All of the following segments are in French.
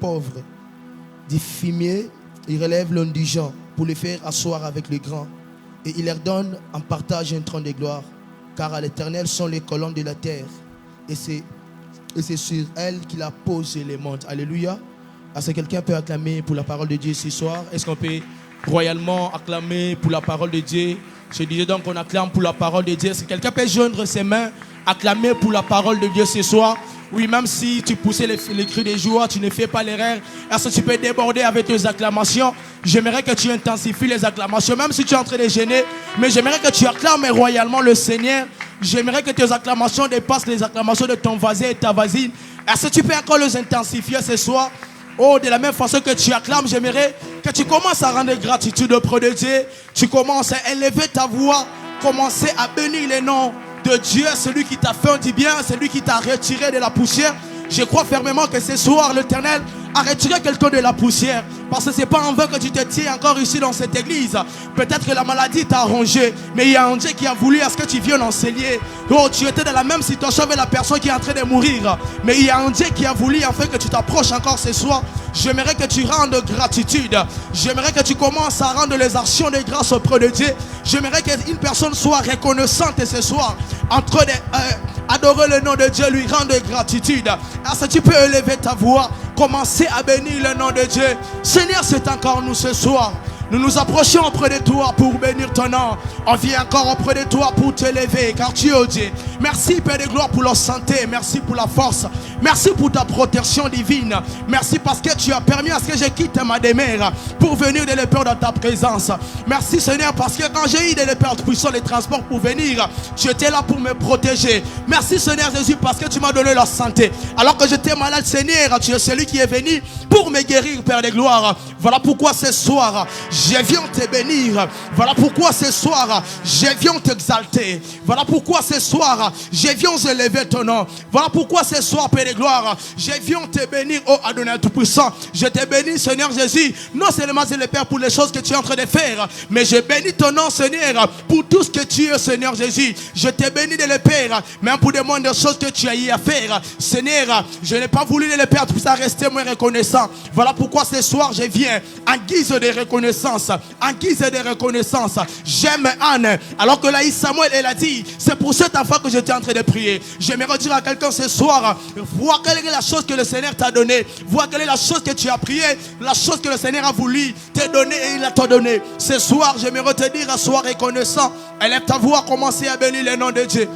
pauvres. Du fumier, il relève l'indigent pour les faire asseoir avec les grands. Et il leur donne en partage un trône de gloire. Car à l'Éternel sont les colonnes de la terre. Et c'est sur elle qu'il a posé les monts. Alléluia. Est-ce que quelqu'un peut acclamer pour la parole de Dieu ce soir? Est-ce qu'on peut royalement acclamer pour la parole de Dieu? Je disais donc qu'on acclame pour la parole de Dieu. Est-ce que quelqu'un peut joindre ses mains, acclamer pour la parole de Dieu ce soir? Oui, même si tu poussais les cris de joie, tu ne fais pas l'erreur. Est-ce que tu peux déborder avec tes acclamations? J'aimerais que tu intensifies les acclamations, même si tu es en train de gêner. Mais j'aimerais que tu acclames royalement le Seigneur. J'aimerais que tes acclamations dépassent les acclamations de ton voisin et ta voisine. Est-ce que tu peux encore les intensifier ce soir? Oh, de la même façon que tu acclames, j'aimerais que tu commences à rendre gratitude auprès de Dieu. Tu commences à élever ta voix, commencer à bénir le nom de Dieu, celui qui t'a fait du bien, celui qui t'a retiré de la poussière. Je crois fermement que ce soir, l'Éternel a retiré quelqu'un de la poussière. Parce que ce n'est pas en vain que tu te tiens encore ici dans cette église. Peut-être que la maladie t'a rongé, mais il y a un Dieu qui a voulu à ce que tu viennes enseigner. Oh, tu étais dans la même situation avec la personne qui est en train de mourir. Mais il y a un Dieu qui a voulu afin que tu t'approches encore ce soir. J'aimerais que tu rendes gratitude. J'aimerais que tu commences à rendre les actions de grâce auprès de Dieu. J'aimerais qu'une personne soit reconnaissante ce soir, en train d'adorer le nom de Dieu, lui rendre gratitude. Est-ce que tu peux élever ta voix, commencer à bénir le nom de Dieu? Seigneur, c'est encore nous ce soir. Nous nous approchons auprès de toi pour bénir ton nom. On vient encore auprès de toi pour t'élever, car tu es Dieu. Merci Père de gloire pour la santé. Merci pour la force. Merci pour ta protection divine. Merci parce que tu as permis à ce que je quitte ma demeure pour venir de l'épée dans ta présence. Merci Seigneur parce que quand j'ai eu de l'épée puissant les transports pour venir, tu étais là pour me protéger. Merci Seigneur Jésus parce que tu m'as donné la santé. Alors que j'étais malade Seigneur, tu es celui qui est venu pour me guérir Père de gloire. Voilà pourquoi ce soir, je viens te bénir. Voilà pourquoi ce soir, je viens t'exalter. Voilà pourquoi ce soir, je viens élever ton nom. Voilà pourquoi ce soir, Père de gloire, je viens te bénir, oh Adonai Tout-Puissant. Je te bénis, Seigneur Jésus. Non seulement c'est le Père pour les choses que tu es en train de faire, mais je bénis ton nom, Seigneur, pour tout ce que tu es, Seigneur Jésus. Je te bénis de le Père, même pour des moindres choses que tu as eu à faire. Seigneur, je n'ai pas voulu de le Père, tout ça rester moins reconnaissant. Voilà pourquoi ce soir, je viens en guise de reconnaissance. En guise de reconnaissance, j'aime Anne. Alors que là, Samuel, elle a dit, c'est pour cet enfant que j'étais en train de prier. J'aimerais dire à quelqu'un ce soir, vois quelle est la chose que le Seigneur t'a donnée. Vois quelle est la chose que tu as prié, la chose que le Seigneur a voulu te donner et il a te donné. Ce soir, j'aimerais te dire, sois reconnaissant. Élève ta voix, commencer à bénir le nom de Dieu.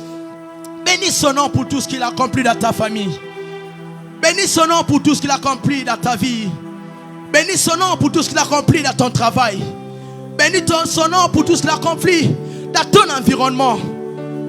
Bénis son nom pour tout ce qu'il a accompli dans ta famille. Bénis son nom pour tout ce qu'il a accompli dans ta vie. Bénis son nom pour tout ce qu'il a accompli dans ton travail. Bénis son nom pour tout ce qu'il a accompli dans ton environnement.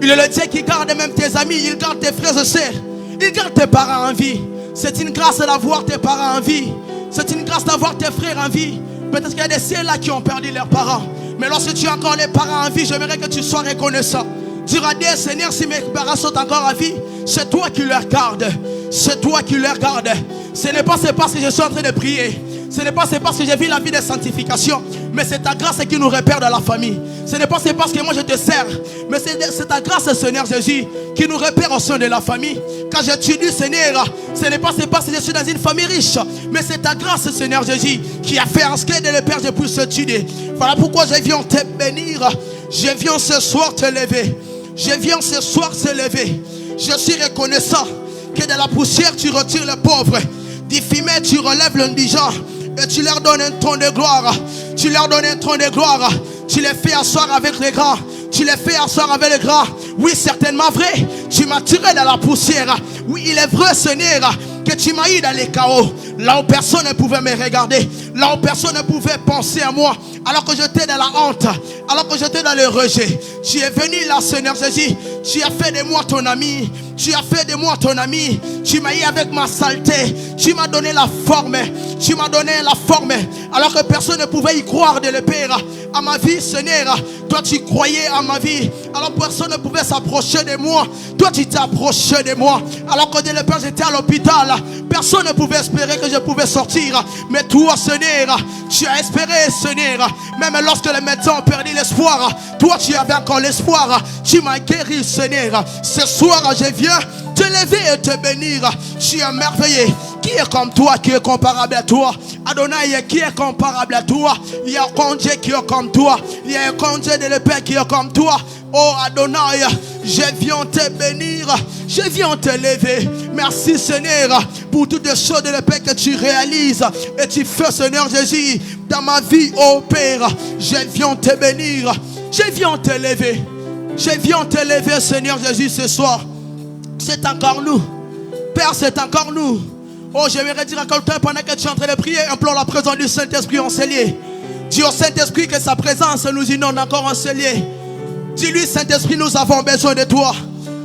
Il est le Dieu qui garde même tes amis, il garde tes frères et sœurs, il garde tes parents en vie. C'est une grâce d'avoir tes parents en vie. C'est une grâce d'avoir tes frères en vie. Peut-être qu'il y a des sœurs là qui ont perdu leurs parents. Mais lorsque tu as encore les parents en vie, j'aimerais que tu sois reconnaissant. Dire à Dieu, Seigneur, si mes parents sont encore en vie, c'est toi qui leur gardes. C'est toi qui leur gardes. Ce n'est pas parce que je suis en train de prier. Ce n'est pas parce que j'ai vu la vie de sanctification, mais c'est ta grâce qui nous repère dans la famille. Ce n'est pas parce que moi je te sers, mais c'est ta grâce, Seigneur Jésus, qui nous repère au sein de la famille. Quand j'étudie, Seigneur, ce n'est pas parce que je suis dans une famille riche, mais c'est ta grâce, Seigneur Jésus, qui a fait en ce que de le Père je puisse étudier. Voilà pourquoi je viens te bénir. Je viens ce soir te lever. Je viens ce soir te lever. Je suis reconnaissant que de la poussière tu retires les pauvres, du fumier tu relèves l'indigent. Et tu leur donnes un trône de gloire. Tu leur donnes un trône de gloire. Tu les fais asseoir avec les grands. Tu les fais asseoir avec les grands. Oui, certainement vrai. Tu m'as tiré dans la poussière. Oui, il est vrai, Seigneur, que tu m'as eu dans les chaos. Là où personne ne pouvait me regarder. Là où personne ne pouvait penser à moi. Alors que j'étais dans la honte. Alors que j'étais dans le rejet. Tu es venu là, Seigneur Jésus. Tu as fait de moi ton ami. Tu as fait de moi ton ami. Tu m'as eu avec ma saleté. Tu m'as donné la forme. Tu m'as donné la forme. Alors que personne ne pouvait y croire de le Père. À ma vie, Seigneur. Toi, tu croyais à ma vie. Alors personne ne pouvait s'approcher de moi. Toi, tu t'es approché de moi. Alors que dès le Père, j'étais à l'hôpital. Personne ne pouvait espérer que je pouvais sortir. Mais toi, Seigneur, tu as espéré, Seigneur. Même lorsque les médecins ont perdu l'espoir, toi, tu avais encore l'espoir. Tu m'as guéri, Seigneur. Ce soir, je viens te lever et te bénir. Tu es merveilleux. qui est comme toi, qui est comparable à toi? Adonai, qui est comparable à toi? Il y a un Dieu qui est comme toi. Il y a un Dieu de l'épée qui est comme toi. Oh Adonai, je viens te bénir, je viens te lever. Merci Seigneur pour toutes les choses de la paix que tu réalises et tu fais, Seigneur Jésus, dans ma vie, oh Père. Je viens te bénir, je viens te lever. Je viens te lever, Seigneur Jésus, ce soir. C'est encore nous. Père, c'est encore nous. Oh, j'aimerais dire à quelqu'un pendant que tu es en train de prier, implore la présence du Saint-Esprit enseigné. Dis au Saint-Esprit que sa présence nous inonde encore enseigné. Dis-lui, Saint-Esprit, nous avons besoin de toi.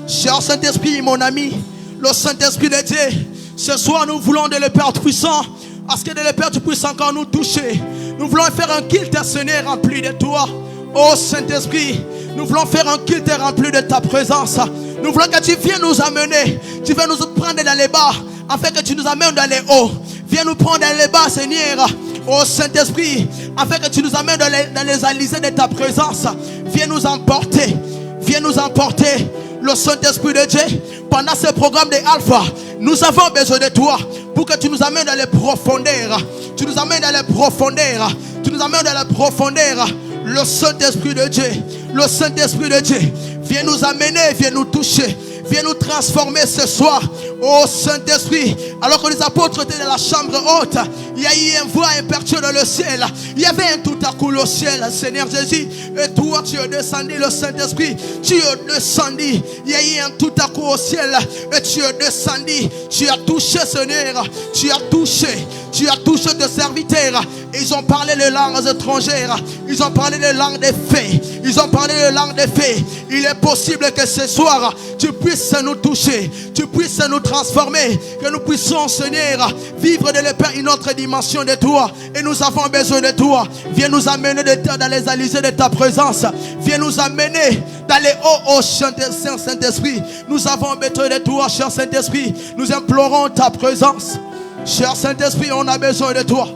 Cher Saint-Esprit, mon ami, le Saint-Esprit de Dieu, ce soir nous voulons de le Père Tout-Puissant, parce que de le Père Tout-Puissant quand nous toucher, nous voulons faire un culte Seigneur rempli de toi. Oh Saint-Esprit, nous voulons faire un culte rempli de ta présence. Nous voulons que tu viennes nous amener, tu viennes nous prendre dans les bas, afin que tu nous amènes dans les hauts. Viens nous prendre dans les bas, Seigneur. Oh Saint-Esprit, afin que tu nous amènes dans les alizés de ta présence. Viens nous emporter. Viens nous emporter. Le Saint-Esprit de Dieu, pendant ce programme de Alpha, nous avons besoin de toi pour que tu nous amènes dans les profondeurs. Tu nous amènes dans les profondeurs. Tu nous amènes dans les profondeurs. Le Saint-Esprit de Dieu, le Saint-Esprit de Dieu, viens nous amener, viens nous toucher. Viens nous transformer ce soir. Oh Saint-Esprit, alors que les apôtres étaient dans la chambre haute, il y a eu une voix impétueuse dans le ciel. Il y avait un tout à coup le ciel, Seigneur Jésus. Et toi, tu es descendu, le Saint-Esprit. Tu es descendu. Il y a eu un tout à coup au ciel. Et tu es descendu. Tu as touché, Seigneur. Tu as touché. Tu as touché tes serviteurs. Ils ont parlé les langues étrangères. Ils ont parlé les langues des fées. Ils ont parlé les langues des fées. Il est possible que ce soir, tu puisses nous toucher. Tu puisses nous transformer. Que nous puissions, Seigneur, vivre de l'épée une autre dimension de toi. Et nous avons besoin de toi. Viens nous amener dans les alizés de ta présence. Viens nous amener dans les hauts, oh Saint-Esprit. Nous avons besoin de toi, cher Saint-Esprit. Nous implorons ta présence. Cher Saint-Esprit, on a besoin de toi.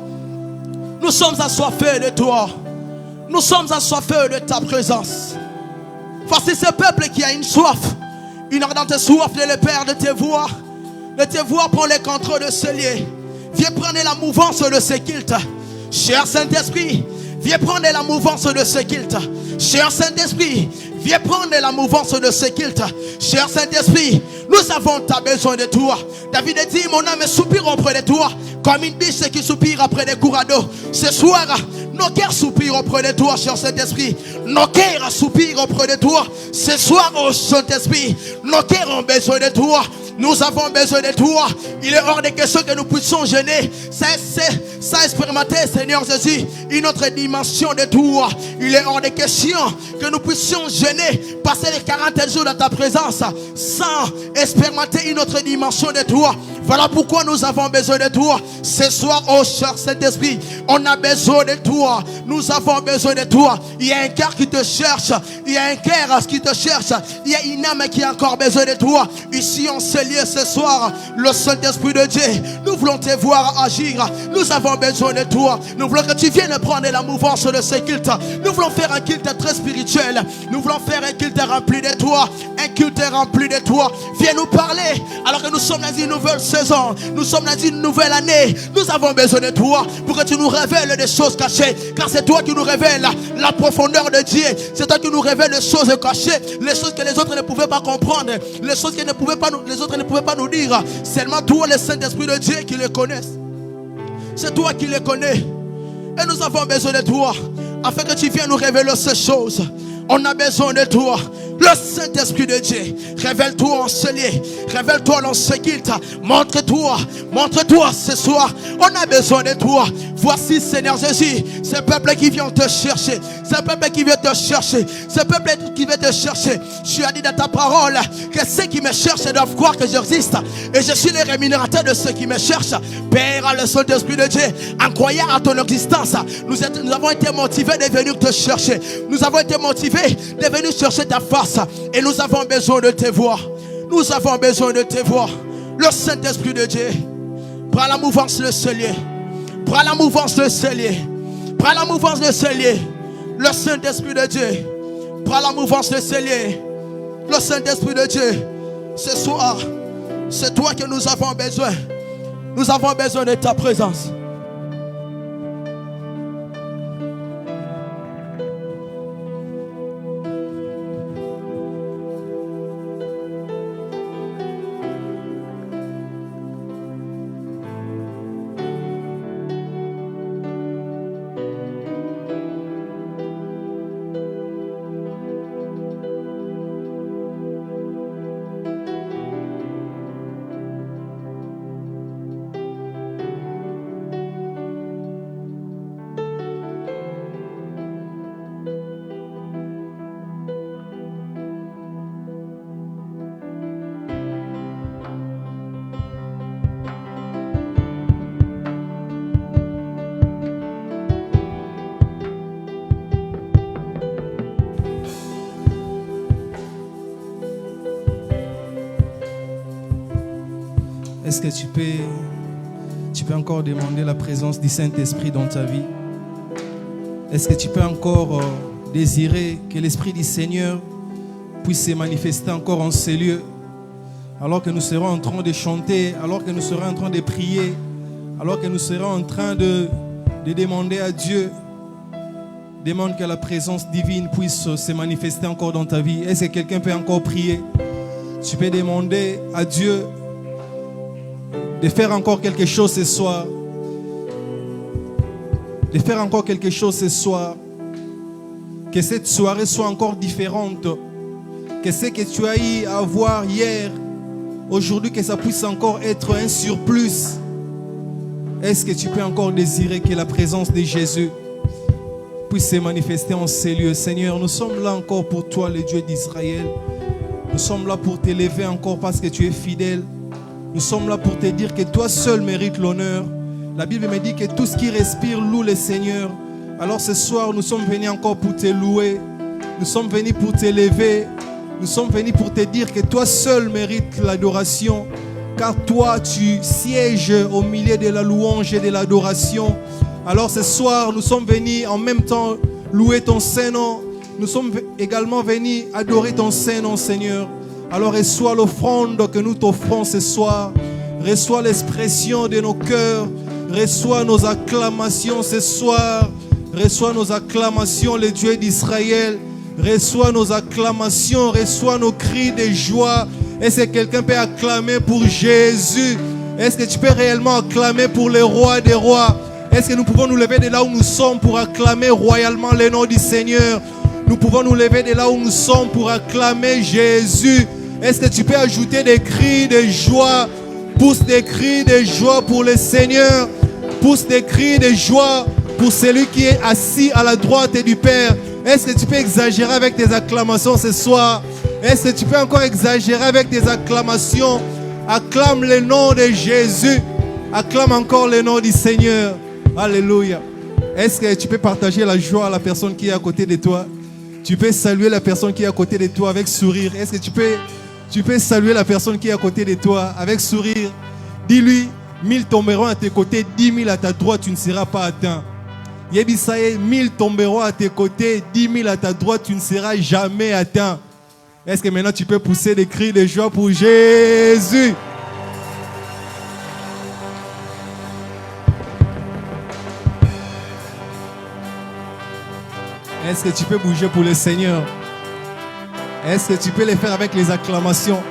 Nous sommes assoiffés de toi. Nous sommes assoiffés de ta présence. Voici ce peuple qui a une soif. Une ardente soif de le Père, de te voir. De te voir prendre les contrôles de ce lieu. Viens prendre la mouvance de ce culte. Cher Saint-Esprit, viens prendre la mouvance de ce culte. Cher Saint-Esprit, viens prendre la mouvance de ce culte. Cher Saint-Esprit, nous avons besoin de toi. David a dit, mon âme soupire auprès de toi, comme une biche qui soupire après des cours d'eau. Ce soir, nos cœurs soupirent auprès de toi, cher Saint-Esprit. Nos cœurs soupirent auprès de toi. Ce soir, oh Saint-Esprit, nos cœurs ont besoin de toi. Nous avons besoin de toi. Il est hors de question que nous puissions gêner, sans expérimenter, Seigneur Jésus, une autre dimension de toi. Il est hors de question que nous puissions gêner, passer les 40 jours dans ta présence, sans expérimenter une autre dimension de toi. Voilà pourquoi nous avons besoin de toi. Ce soir, oh cher Saint-Esprit, on a besoin de toi. Nous avons besoin de toi. Il y a un cœur qui te cherche. Il y a un cœur qui te cherche. Il y a une âme qui a encore besoin de toi. Ici, on se lie ce soir. Le Saint-Esprit de Dieu, nous voulons te voir agir. Nous avons besoin de toi. Nous voulons que tu viennes prendre la mouvance de ce culte. Nous voulons faire un culte très spirituel. Nous voulons faire un culte rempli de toi. Un culte rempli de toi. Viens nous parler alors que nous sommes dans une nouvelle saison. Nous sommes dans une nouvelle année. Nous avons besoin de toi pour que tu nous révèles des choses cachées. Car c'est toi qui nous révèles la profondeur de Dieu. C'est toi qui nous révèles les choses cachées. Les choses que les autres ne pouvaient pas comprendre. Les choses que les autres ne pouvaient pas nous dire. Seulement toi, le Saint-Esprit de Dieu, qui les connaissent. C'est toi qui les connais. Et nous avons besoin de toi afin que tu viennes nous révéler ces choses. On a besoin de toi. Le Saint-Esprit de Dieu, révèle-toi en ce lieu. Révèle-toi dans ce culte. Montre-toi. Montre-toi ce soir. On a besoin de toi. Voici, Seigneur Jésus, ce peuple qui vient te chercher. Ce peuple qui vient te chercher. Ce peuple qui vient te chercher. Tu as dit dans ta parole que ceux qui me cherchent doivent croire que j'existe. Et je suis le rémunérateur de ceux qui me cherchent. Père, le Saint-Esprit de Dieu, en croyant à ton existence, nous avons été motivés de venir te chercher. Nous avons été motivés de venir chercher ta face. Et nous avons besoin de te voir. Nous avons besoin de te voir. Le Saint-Esprit de Dieu, prends la mouvance de ce lieu. Prends la mouvance de ce lieu. Prends la mouvance de ce lieu. Le Saint-Esprit de Dieu, prends la mouvance de ce lieu. Le Saint-Esprit de Dieu, ce soir, c'est toi que nous avons besoin. Nous avons besoin de ta présence. Est-ce que tu peux encore demander la présence du Saint-Esprit dans ta vie? Est-ce que tu peux encore désirer que l'Esprit du Seigneur puisse se manifester encore en ces lieux? Alors que nous serons en train de chanter, alors que nous serons en train de prier, alors que nous serons en train de demander à Dieu, demande que la présence divine puisse se manifester encore dans ta vie. Est-ce que quelqu'un peut encore prier? Tu peux demander à Dieu de faire encore quelque chose ce soir. De faire encore quelque chose ce soir. Que cette soirée soit encore différente. Que ce que tu as eu à voir hier, aujourd'hui, que ça puisse encore être un surplus. Est-ce que tu peux encore désirer que la présence de Jésus puisse se manifester en ces lieux? Seigneur, nous sommes là encore pour toi, le Dieu d'Israël. Nous sommes là pour t'élever encore parce que tu es fidèle. Nous sommes là pour te dire que toi seul mérites l'honneur. La Bible me dit que tout ce qui respire loue le Seigneur. Alors ce soir, nous sommes venus encore pour te louer. Nous sommes venus pour t'élever. Nous sommes venus pour te dire que toi seul mérites l'adoration. Car toi, tu sièges au milieu de la louange et de l'adoration. Alors ce soir, nous sommes venus en même temps louer ton Saint-Nom. Nous sommes également venus adorer ton Saint-Nom, Seigneur. Alors reçois l'offrande que nous t'offrons ce soir. Reçois l'expression de nos cœurs. Reçois nos acclamations ce soir. Reçois nos acclamations, le Dieu d'Israël. Reçois nos acclamations. Reçois nos cris de joie. Est-ce que quelqu'un peut acclamer pour Jésus? Est-ce que tu peux réellement acclamer pour le roi des rois? Est-ce que nous pouvons nous lever de là où nous sommes pour acclamer royalement le nom du Seigneur? Nous pouvons nous lever de là où nous sommes pour acclamer Jésus. Est-ce que tu peux ajouter des cris de joie? Pousse des cris de joie pour le Seigneur. Pousse des cris de joie pour celui qui est assis à la droite du Père. Est-ce que tu peux exagérer avec tes acclamations ce soir? Est-ce que tu peux encore exagérer avec tes acclamations? Acclame le nom de Jésus. Acclame encore le nom du Seigneur. Alléluia. Est-ce que tu peux partager la joie à la personne qui est à côté de toi? Tu peux saluer la personne qui est à côté de toi avec sourire. Est-ce que tu peux saluer la personne qui est à côté de toi avec sourire? Dis-lui, 1000 tomberont à tes côtés, 10 000 à ta droite, tu ne seras pas atteint. Yebisaye, 1000 tomberont à tes côtés, 10 000 à ta droite, tu ne seras jamais atteint. Est-ce que maintenant tu peux pousser des cris de joie pour Jésus? Est-ce que tu peux bouger pour le Seigneur? Est-ce que tu peux les faire avec les acclamations?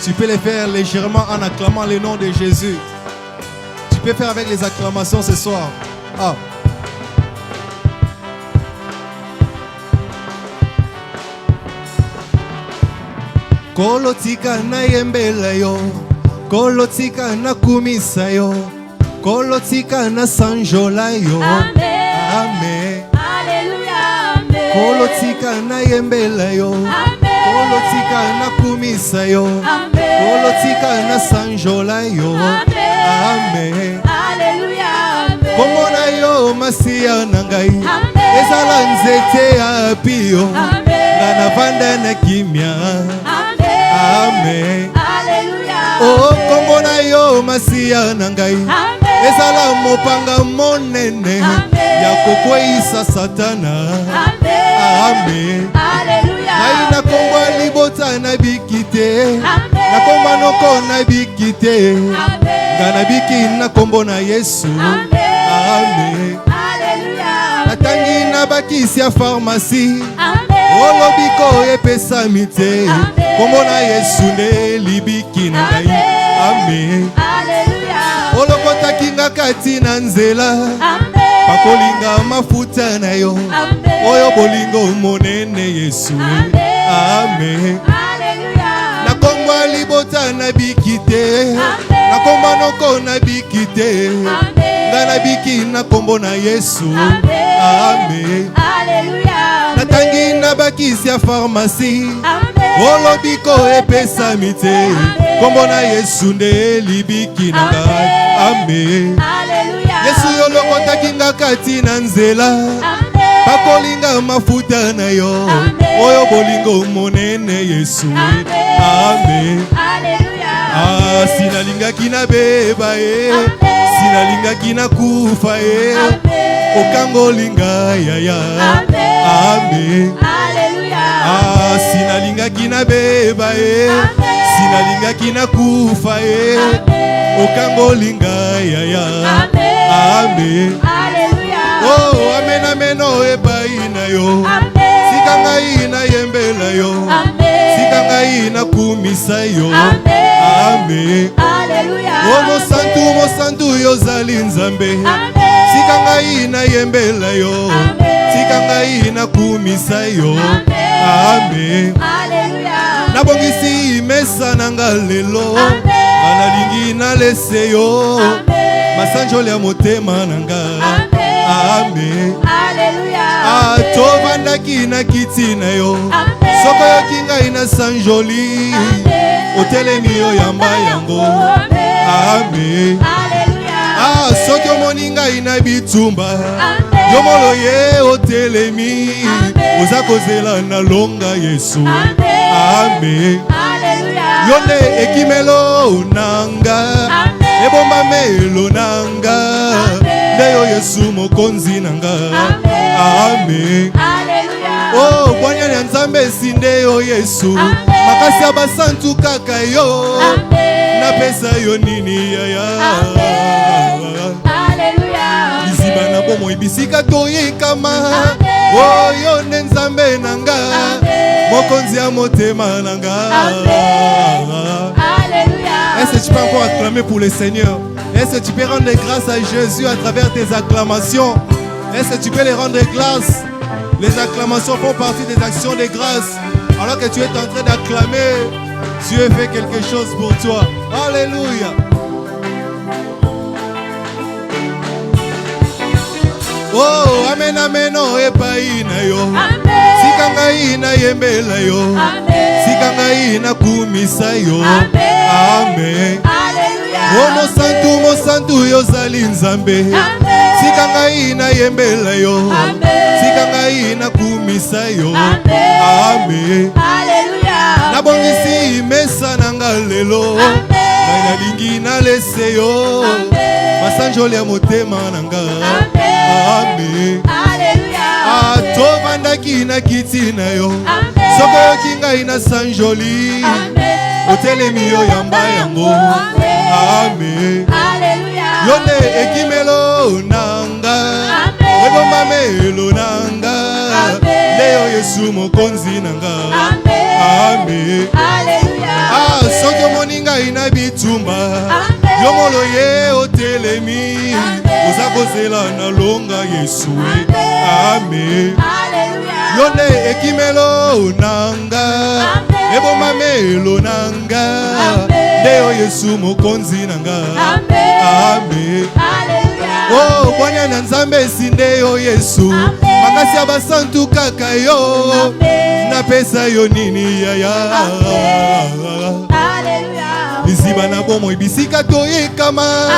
Tu peux les faire légèrement en acclamant le nom de Jésus. Tu peux faire avec les acclamations ce soir. Ah. Kolotika na yembela yo, kolotika na kumisa yo, kolotika na sanjola yo. Amen. Amen. Alléluia. Amen. Kolotika na yembela yo, Amen. kolotika na kumisa yo, Amen. kolotika na sanjola yo. Amen. Amen. Alléluia. Amen. Komona yo masiya nangai, Amen. ezala nzete ya pio, Amen. ngana vanda na kimia. Amen. Amen. Alléluia. Oh, komona yo masiya nangai, Amen. ezala mopanga monene, Amen. ya kokweisa satana. Amen. Amen. Alléluia. Aina kongwa libo libota na bikite na komba noko na bikite ngana biki na kombo na Yesu amen natangi na bakisi ya pharmacie olobiko epesami te kombo na Yesu nde libiki na ngai amen olokotaki nga kati na nzela pakolinga mafuta na yo oyo bolingo monene Yesu amen nakomba libota na bikite nakomba noko na bikite nga na biki na kombo na Yesu amen natangi na bakisi ya pharmacie olobiko epesami te kombo na Yesu nde libiki na ngai amen Yesu yolokotaki nga kati na nzela pakolinga mafuta na yo oyo bolingo monene Yesu amen sinalingaki na beba sinalingaki na kufa okangolinga yaya amen sinalingaki na beba sinalingaki na kufa okangolinga yaya amen oh amen amen oh epai na yo sika ngai na yembela yo sika ngai na kumisa yo amen oh mosantu yozali nzambe sika ngai na yembela yo sika ngai na kumisa yo amen nabongisi mesa na nga lelo nalingi nalese yo masanjoli ya motema na nga amen tovandaki na kiti na yo soko yoki ngai na sanjoli otelemi yo yamba yango amen soki omoni ngai na bitumba yo molo ye otelemi oza kozela na longa Yesu amen yo nde ekimelo nanga ebombamelo nanga nde yo Yesu mokonzi nanga amen oh bwanyani ya Nzambe esinde yo Yesu makasi ya basantu kaka yo napesa yo nini yaya liziba na bomoi bisika toyekama oyo nde Nzambe nanga mokonzi ya motema nanga est-ce que tu peux encore acclamer pour le Seigneur? Est-ce que tu peux rendre grâce à Jésus à travers tes acclamations? Est-ce que tu peux les rendre grâce? Les acclamations font partie des actions de grâce. Alors que tu es en train d'acclamer, Dieu fait quelque chose pour toi. Alléluia. Oh, amen, amen, oh, epai na yo. Sika ngai na yembela yo. Sika ngai na kumisa yo. Amen. Oh, mosantu yozali nzambe. Sika ngai na yembela yo. Sika ngai na kumisa yo. Amen. Nabongisi mesa na nga lelo. Ngai nalingi nalese yo. Masanjoli ya motema na nga. Amen. Tovandaki na kiti na yo. Soko yoki ngai na sanjoli. Otelemi yo yamba yango. Amen. Yo nde ekimelo nanga. Ebombamelo nanga. Nde yo Yesu mokonzi nanga. Amen. Soki omoni ngai na bitumba yo molo ye otelemi oza kozela na longa Yesu amen yo nde ekimelo nanga ebomamelo nanga nde yo Yesu mokonzi nanga amen oh bwana na Nzambe esinde yo Yesu makasi ya basantu kaka yo napesa yo nini yaya liziba na bomoi bisika toyekama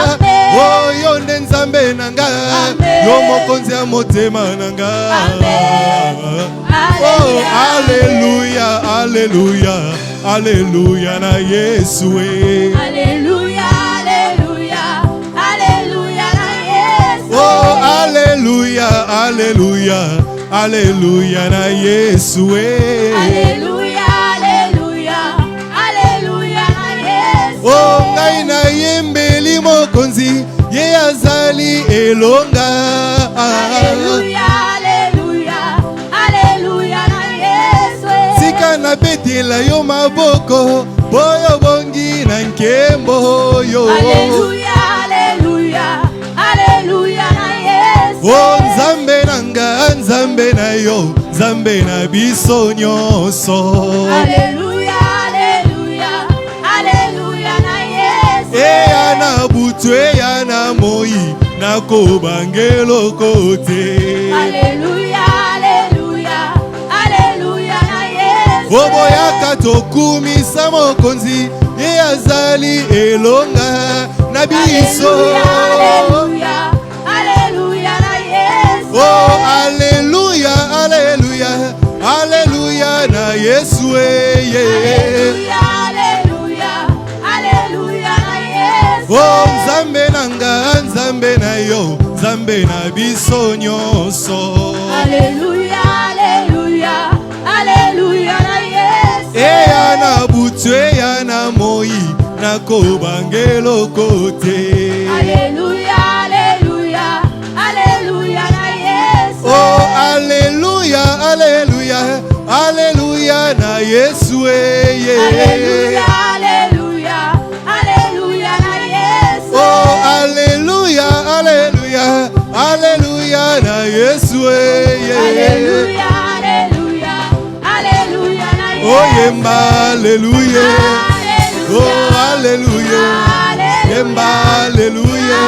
oyo nde Nzambe nanga yo mokonzi ya motema nanga oh haleluya haleluya haleluya na Yesu haleluya haleluya haleluya na Yesu oh haleluya haleluya haleluya na Yesu haleluya haleluya mokonzi ye azali elonga. Alléluia, Alléluia, Alléluia na Yesu. Sika na betela yo maboko boyo bongi na nkembo yo. Alléluia, Alléluia, Alléluia na Yesu. Oh Nzambe nanga, Nzambe na yo, Nzambe na biso nyonso. Alléluia, Alléluia, Alléluia na Yesu. Eya na butu, eya na moi, na kobangelo kote. Alléluia, Alléluia, Alléluia na Yesu. Oboyaka tokumisa mokonzi ye azali elonga na biso. Alléluia, Alléluia na Yesu. Oh Alléluia, Alléluia, Alléluia na Yesu. Alléluia, Alléluia, Alléluia na Yesu. Oh Nzambe nanga, Nzambe na yo, Nzambe na biso nyonso. Alléluia, Alléluia, Alléluia na Yesu. Eya na butu, eya na moi, na kobangelo kote. Alléluia, Alléluia, Alléluia na Yesu. Oh Alléluia, Alléluia, Alléluia na Yesu. Alléluia, Alléluia, Alléluia na Yesu. Oh Alléluia, Alléluia, Alléluia na Yesu. Alléluia, Alléluia, Alléluia na Yesu. Oh yemba Alléluia. Oh Alléluia. Yemba Alléluia.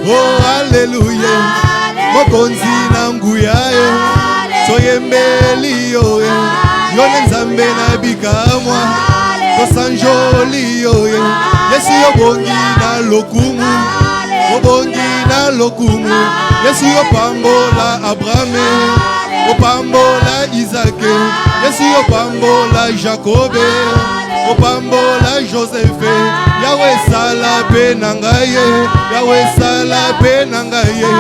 Oh Alléluia. Mokonzi na nguya ye. So yembeli yo ye. Yone Nzambe na bikamwa. To sanjoli yo ye. Yesu yo bongi na lokumu. Obongi na lokumu. Yesu yo pambola Abrahame. Opambola Isaac. Yesu yo pambola Jacobe. Opambola Joseph. Yahweh sala pe nangaye. Yahweh sala pe nangaye.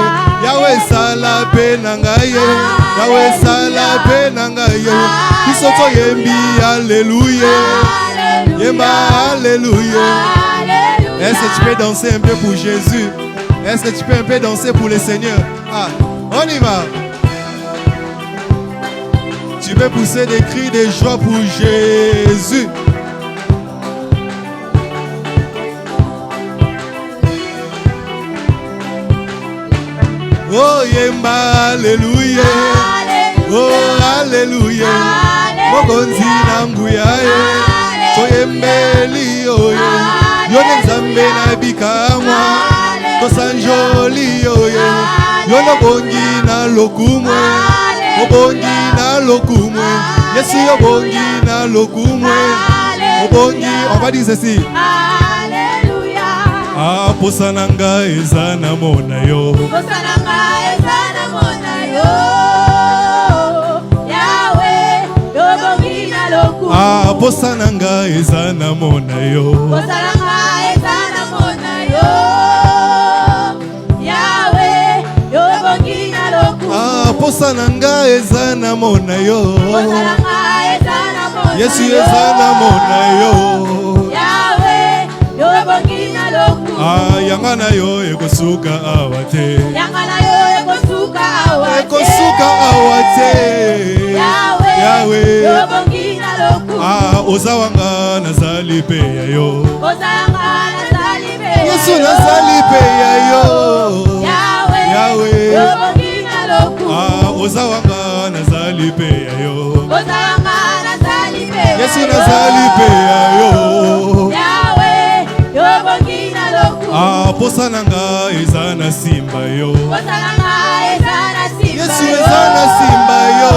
Yahweh sala pe nangaye. Yahweh sala pe nangaye. Bisoto yembi Alléluia. Yemba Alléluia. Est-ce que tu peux danser un peu pour Jésus? Est-ce que tu peux un peu danser pour le Seigneur? Ah, on y va. Tu peux pousser des cris de joie pour Jésus. Oh yemba Alléluia. Oh Alléluia. Mokonzi na nguya ye. So yembeli yo ye. Yone Nzambe na bikamwa. To sanjoli yo ye. Yone bongi na lokumwe. Obongi na lokumwe. Yesu yo bongi na lokumwe. Obongi, on va dire ceci. Alléluia. Ah, posananga ezana mona yo. Posananga ezana mona yo. Yahweh, yo bongi na lokumu. Ah, posananga ezana mona yo. Posananga ezana mona yo. Yahweh, yo bongi na lokumu. Ah, posananga ezana mona yo. Posananga ezana mona yo. Yesu ezana mona yo. Yahweh, yo bongi na lokumu. Ah, yanga na yo ekosuka awate. Yanga na yo ekosuka awate. Ekosuka awate. Yahweh, yo bongi na lokumu. Ah, ozawanga nazali pe ya yo. Ozanga nazali pe ya yo. Yesu nazali pe ya yo. Yahweh, yo bongi na lokumu. Ah, ozawanga nazali pe ya yo. Ozanga nazali pe ya yo. Yesu nazali pe ya yo. Yahweh, yo bongi na lokumu. Ah, posananga ezana simba yo. Ozanga ezana simba yo. Yesu ezana simba yo.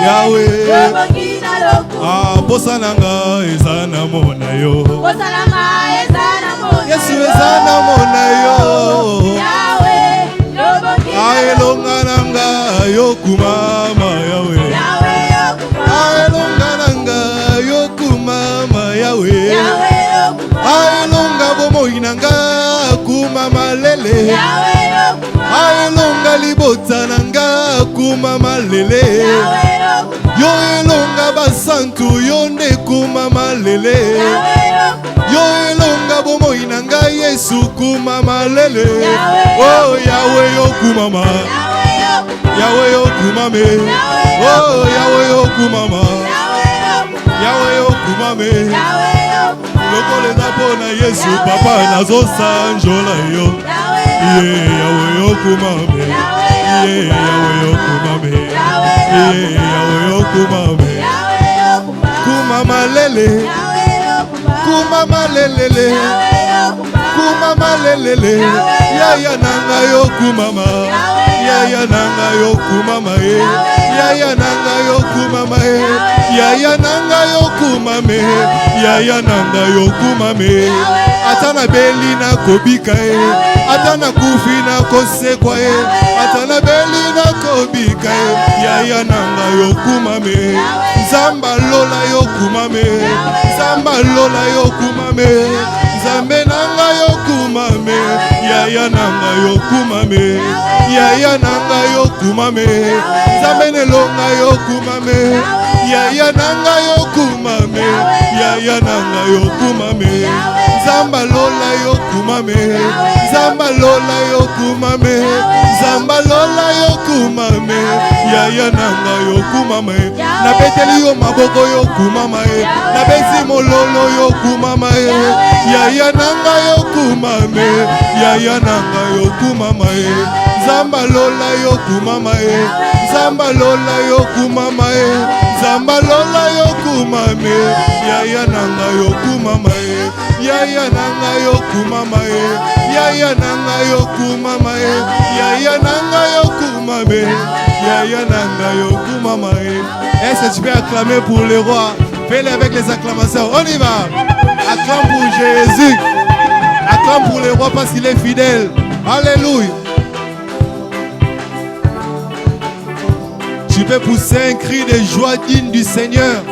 Yahweh, yo bongi na lokumu. Ah, posananga ezana mona yo. Ozanga ezana mona yo. Yesu ezana mona yo. Yahweh, yo bongi na lokumu. Aelonga nanga yo kumama Yahweh. Yahweh, yo kumama. Aelonga nanga yo kumama Yahweh. Yahweh, yo kumama. Aelonga bomoi nanga kumama lele. Yahweh, yo kumama. Aelonga libota nanga kumama lele. Yahweh, yo kumama. Yo elonga basantu yo nde kumama lele. Yahweh, yo kumama. Yo elonga bomoi na ngai Yesu kuma malele. Yahweh, Oh Yahweh yo kumama. Yahweh yo kumame. Oh Yahweh yo kumama. Yahweh yo kumame. Lokole na pona Yesu papa nazo sanjola yo. Yahweh yo kumame. Yahweh yo kumame. Yahweh yo kumame. Kumama lele. Kumama lelele. Kumama lelele. Yaya nanga yo kumama. Yaya nanga yo kumama. Yaya nanga yo kumama. Yaya nanga yo kumame. Yaya nanga yo kumame. Atana beli na kobika atana kufi na kosekwa atana beli na kobika yaya nanga yo kumame. Zamba lola yo kumame. Zamba lola yo kumame. Zambe nanga yo kumame. Yaya nanga yo kumame. Yaya nanga yo kumame. Zambe nelonga yo kumame. Yaya nanga yo kumame. Yaya nanga yo kumame. Zamba lola yo kumame. Zamba lola yo kumame. Zamba lola yo kumame. Yaya nanga yo kumame. Na beteli yo maboko yo kumama. Na bezi mololo yo kumama. Yaya nanga yo kumame. Yaya nanga yo kumama. Zamba lola yo kumama. Zamba lola yo kumama. Zamba lola yo kumame. Yaya nanga yo kumama. Yaya nanga yo kumama. Yaya nanga yo kumama. Yaya nanga yo kumame. Yaya nanga yo kumama. Est-ce que tu peux acclamer pour le roi? Fais-le avec les acclamations. On y va. Acclame pour Jésus. Acclame pour le roi parce qu'il est fidèle. Alléluia. Tu peux pousser un cri de joie digne du Seigneur.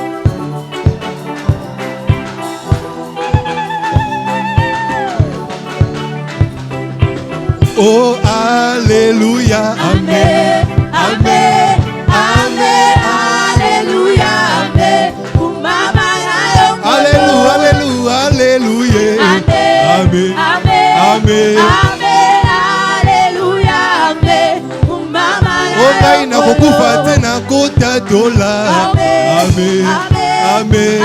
Oh, Alléluia, Amen, Amen, Amen, Alléluia, Amen. Alléluia, Alléluia, Alléluia, Amen, Amen, Alléluia, Amen. Oh, na kokufa te na kota dola. Amen, Amen.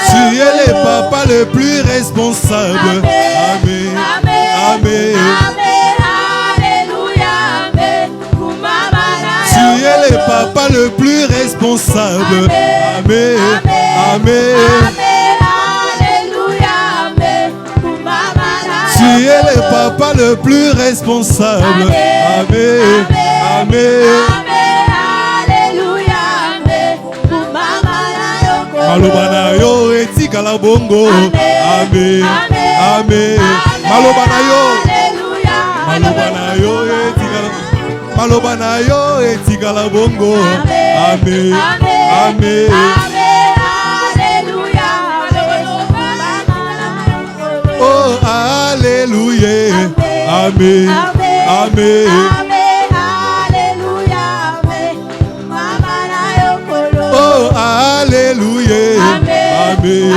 Tu es le papa le plus responsable. Amen. Amen. Tu es le papa le plus responsable. Amen. Amen. Tu es le papa le plus responsable. Amen. Amen. Malobana yo etikala bongo. Amen. Amen. Malobana yo. Malobana yo etikala. Malobana yo etikala bongo. Amen. Amen. Oh, Alléluia. Amen. Amen. Oh, Alléluia. Amen.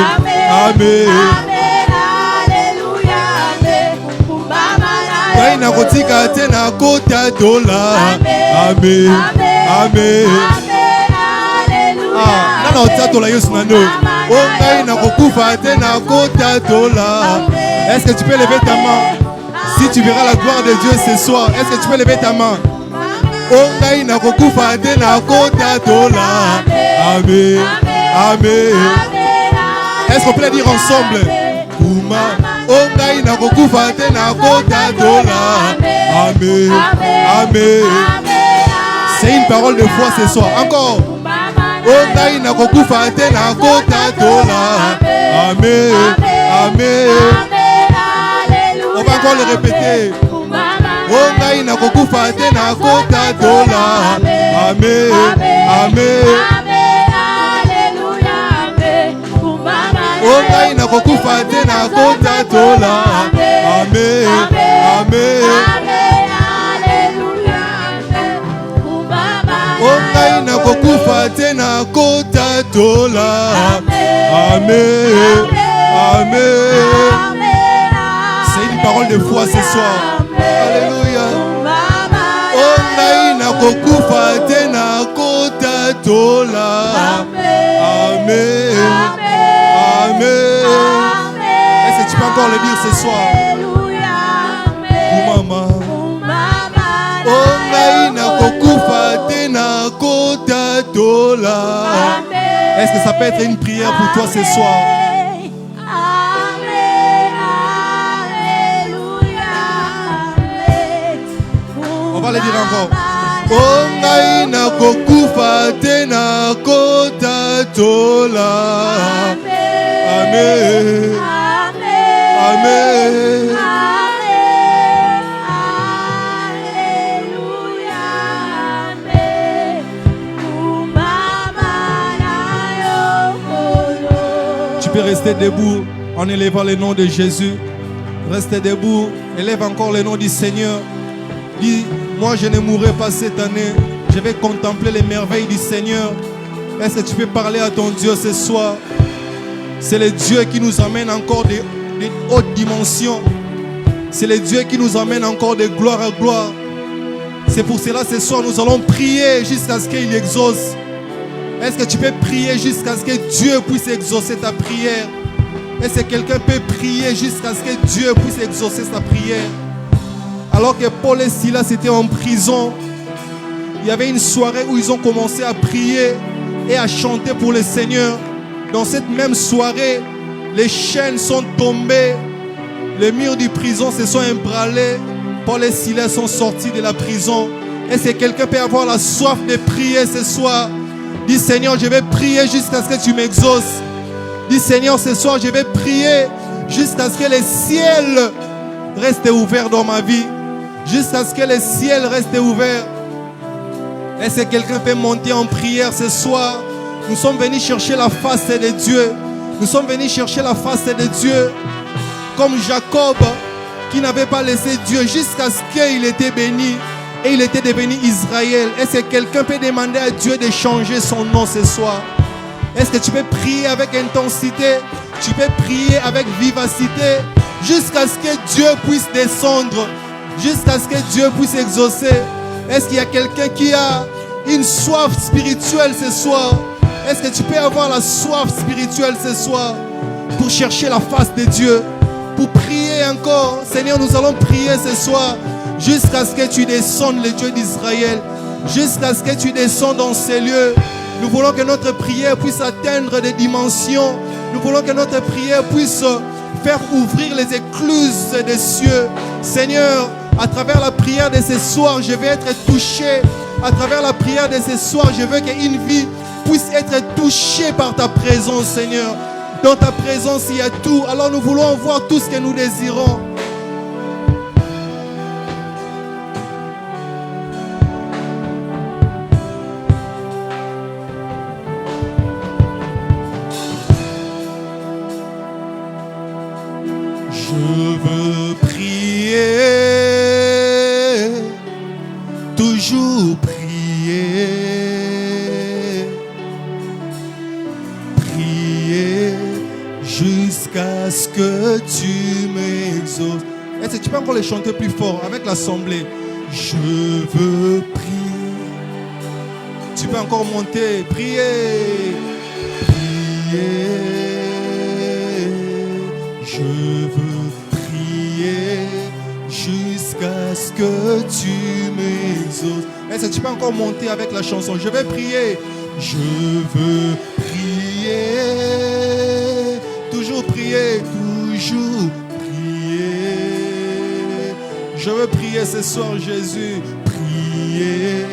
Amen. Kai na kotika te na kota dola. Amen. Amen. Nana otatola Yesu nano. Oh, kai na kokufa te na kota dola. Est-ce que tu peux lever ta main? Si tu verras la gloire de Dieu ce soir, est-ce que tu peux lever ta main? Ongai na kokufa te na kota dola. Amen. Amen. Est-ce qu'on peut le dire ensemble? Kuma. Ongai na kokufa te na kota dola. Amen. Amen. C'est une parole de foi ce soir. Encore. Ongai na kokufa te na kota dola. Amen. Amen. On va encore le répéter. Ongai na kokufa te na kota dola. Amen. Amen. Ongai na kokufa te na kota dola. Amen. Amen. Ongai na kokufa te na kota tola. Amen. Amen. Amen. Amen. C'est une parole de foi ce soir. Alléluia. Oh ngai na kokufa te na kota tola. Amen. Amen. Est-ce que tu peux encore le dire ce soir? Maman. Oh ngai na kokufa te na kota tola. Est-ce que ça peut être une prière pour toi ce soir? On va le dire encore. Oh ngai na kokufa te na kota tola. Amen. Amen. Tu peux rester debout en élevant le nom de Jésus. Restez debout, élève encore le nom du Seigneur. Dis, moi je ne mourrai pas cette année. Je vais contempler les merveilles du Seigneur. Est-ce que tu peux parler à ton Dieu ce soir? C'est le Dieu qui nous amène encore des hautes dimensions. C'est le Dieu qui nous amène encore de gloire à gloire. C'est pour cela ce soir nous allons prier jusqu'à ce qu'il exauce. Est-ce que tu peux prier jusqu'à ce que Dieu puisse exaucer ta prière? Est-ce que quelqu'un peut prier jusqu'à ce que Dieu puisse exaucer sa prière? Alors que Paul et Silas étaient en prison, il y avait une soirée où ils ont commencé à prier et à chanter pour le Seigneur. Dans cette même soirée, les chaînes sont tombées, les murs de prison se sont ébranlés. Paul et Silas sont sortis de la prison. Est-ce que quelqu'un peut avoir la soif de prier ce soir? Dis Seigneur, je vais prier jusqu'à ce que tu m'exauces. Dis Seigneur, ce soir, je vais prier jusqu'à ce que les ciels restent ouverts dans ma vie. Jusqu'à ce que les ciels restent ouverts. Est-ce que quelqu'un peut monter en prière ce soir? Nous sommes venus chercher la face de Dieu. Nous sommes venus chercher la face de Dieu. Comme Jacob qui n'avait pas laissé Dieu jusqu'à ce qu'il était béni. Et il était devenu Israël. Est-ce que quelqu'un peut demander à Dieu de changer son nom ce soir? Est-ce que tu peux prier avec intensité? Tu peux prier avec vivacité jusqu'à ce que Dieu puisse descendre, jusqu'à ce que Dieu puisse exaucer. Est-ce qu'il y a quelqu'un qui a une soif spirituelle ce soir? Est-ce que tu peux avoir la soif spirituelle ce soir pour chercher la face de Dieu, pour prier encore? Seigneur, nous allons prier ce soir jusqu'à ce que tu descendes, le Dieu d'Israël, jusqu'à ce que tu descendes dans ces lieux. Nous voulons que notre prière puisse atteindre des dimensions. Nous voulons que notre prière puisse faire ouvrir les écluses des cieux. Seigneur, à travers la prière de ce soir, je vais être touché. À travers la prière de ce soir, je veux qu'une vie puisse être touchée par ta présence, Seigneur. Dans ta présence, il y a tout. Alors nous voulons voir tout ce que nous désirons. Je veux prier, toujours prier, prier jusqu'à ce que tu m'exauces. Est-ce que tu peux encore les chanter plus fort avec l'assemblée? Je veux prier. Tu peux encore monter, prier, prier. Je veux prier jusqu'à ce que tu m'exauces. Est-ce que tu peux encore monter avec la chanson? Je vais prier. Je veux prier. Toujours prier, toujours prier. Je veux prier ce soir, Jésus. Prier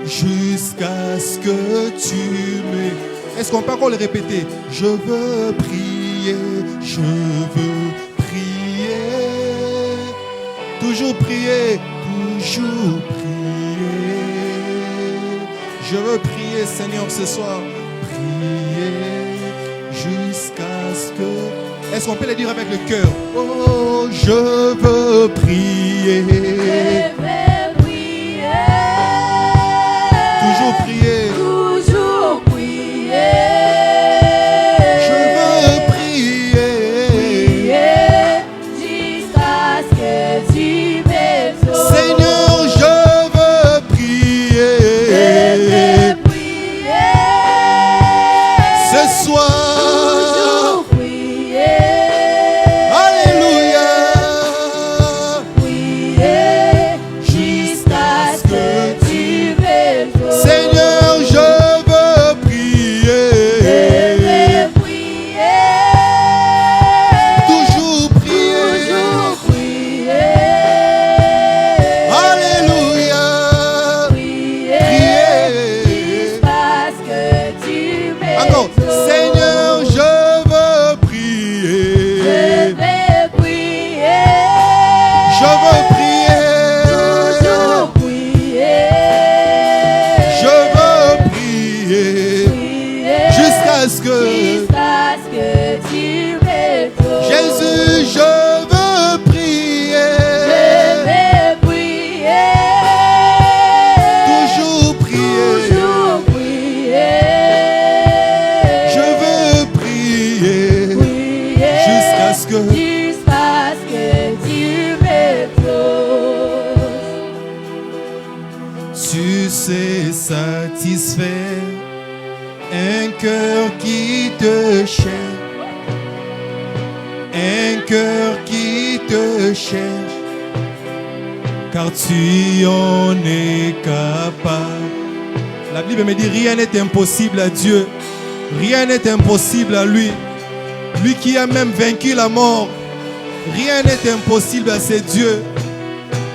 jusqu'à ce que tu m'exauces. Est-ce qu'on peut encore le répéter? Je veux prier. Je veux prier, toujours prier, toujours prier. Je veux prier, Seigneur, ce soir. Prier jusqu'à ce que... Est-ce qu'on peut le dire avec le cœur? Oh, je veux prier. Je veux prier. Toujours prier. Toujours prier. satisfaire, un cœur qui te cherche, un cœur qui te cherche, car tu en es capable. La Bible me dit rien n'est impossible à Dieu, rien n'est impossible à lui. Lui qui a même vaincu la mort, rien n'est impossible à ses dieux.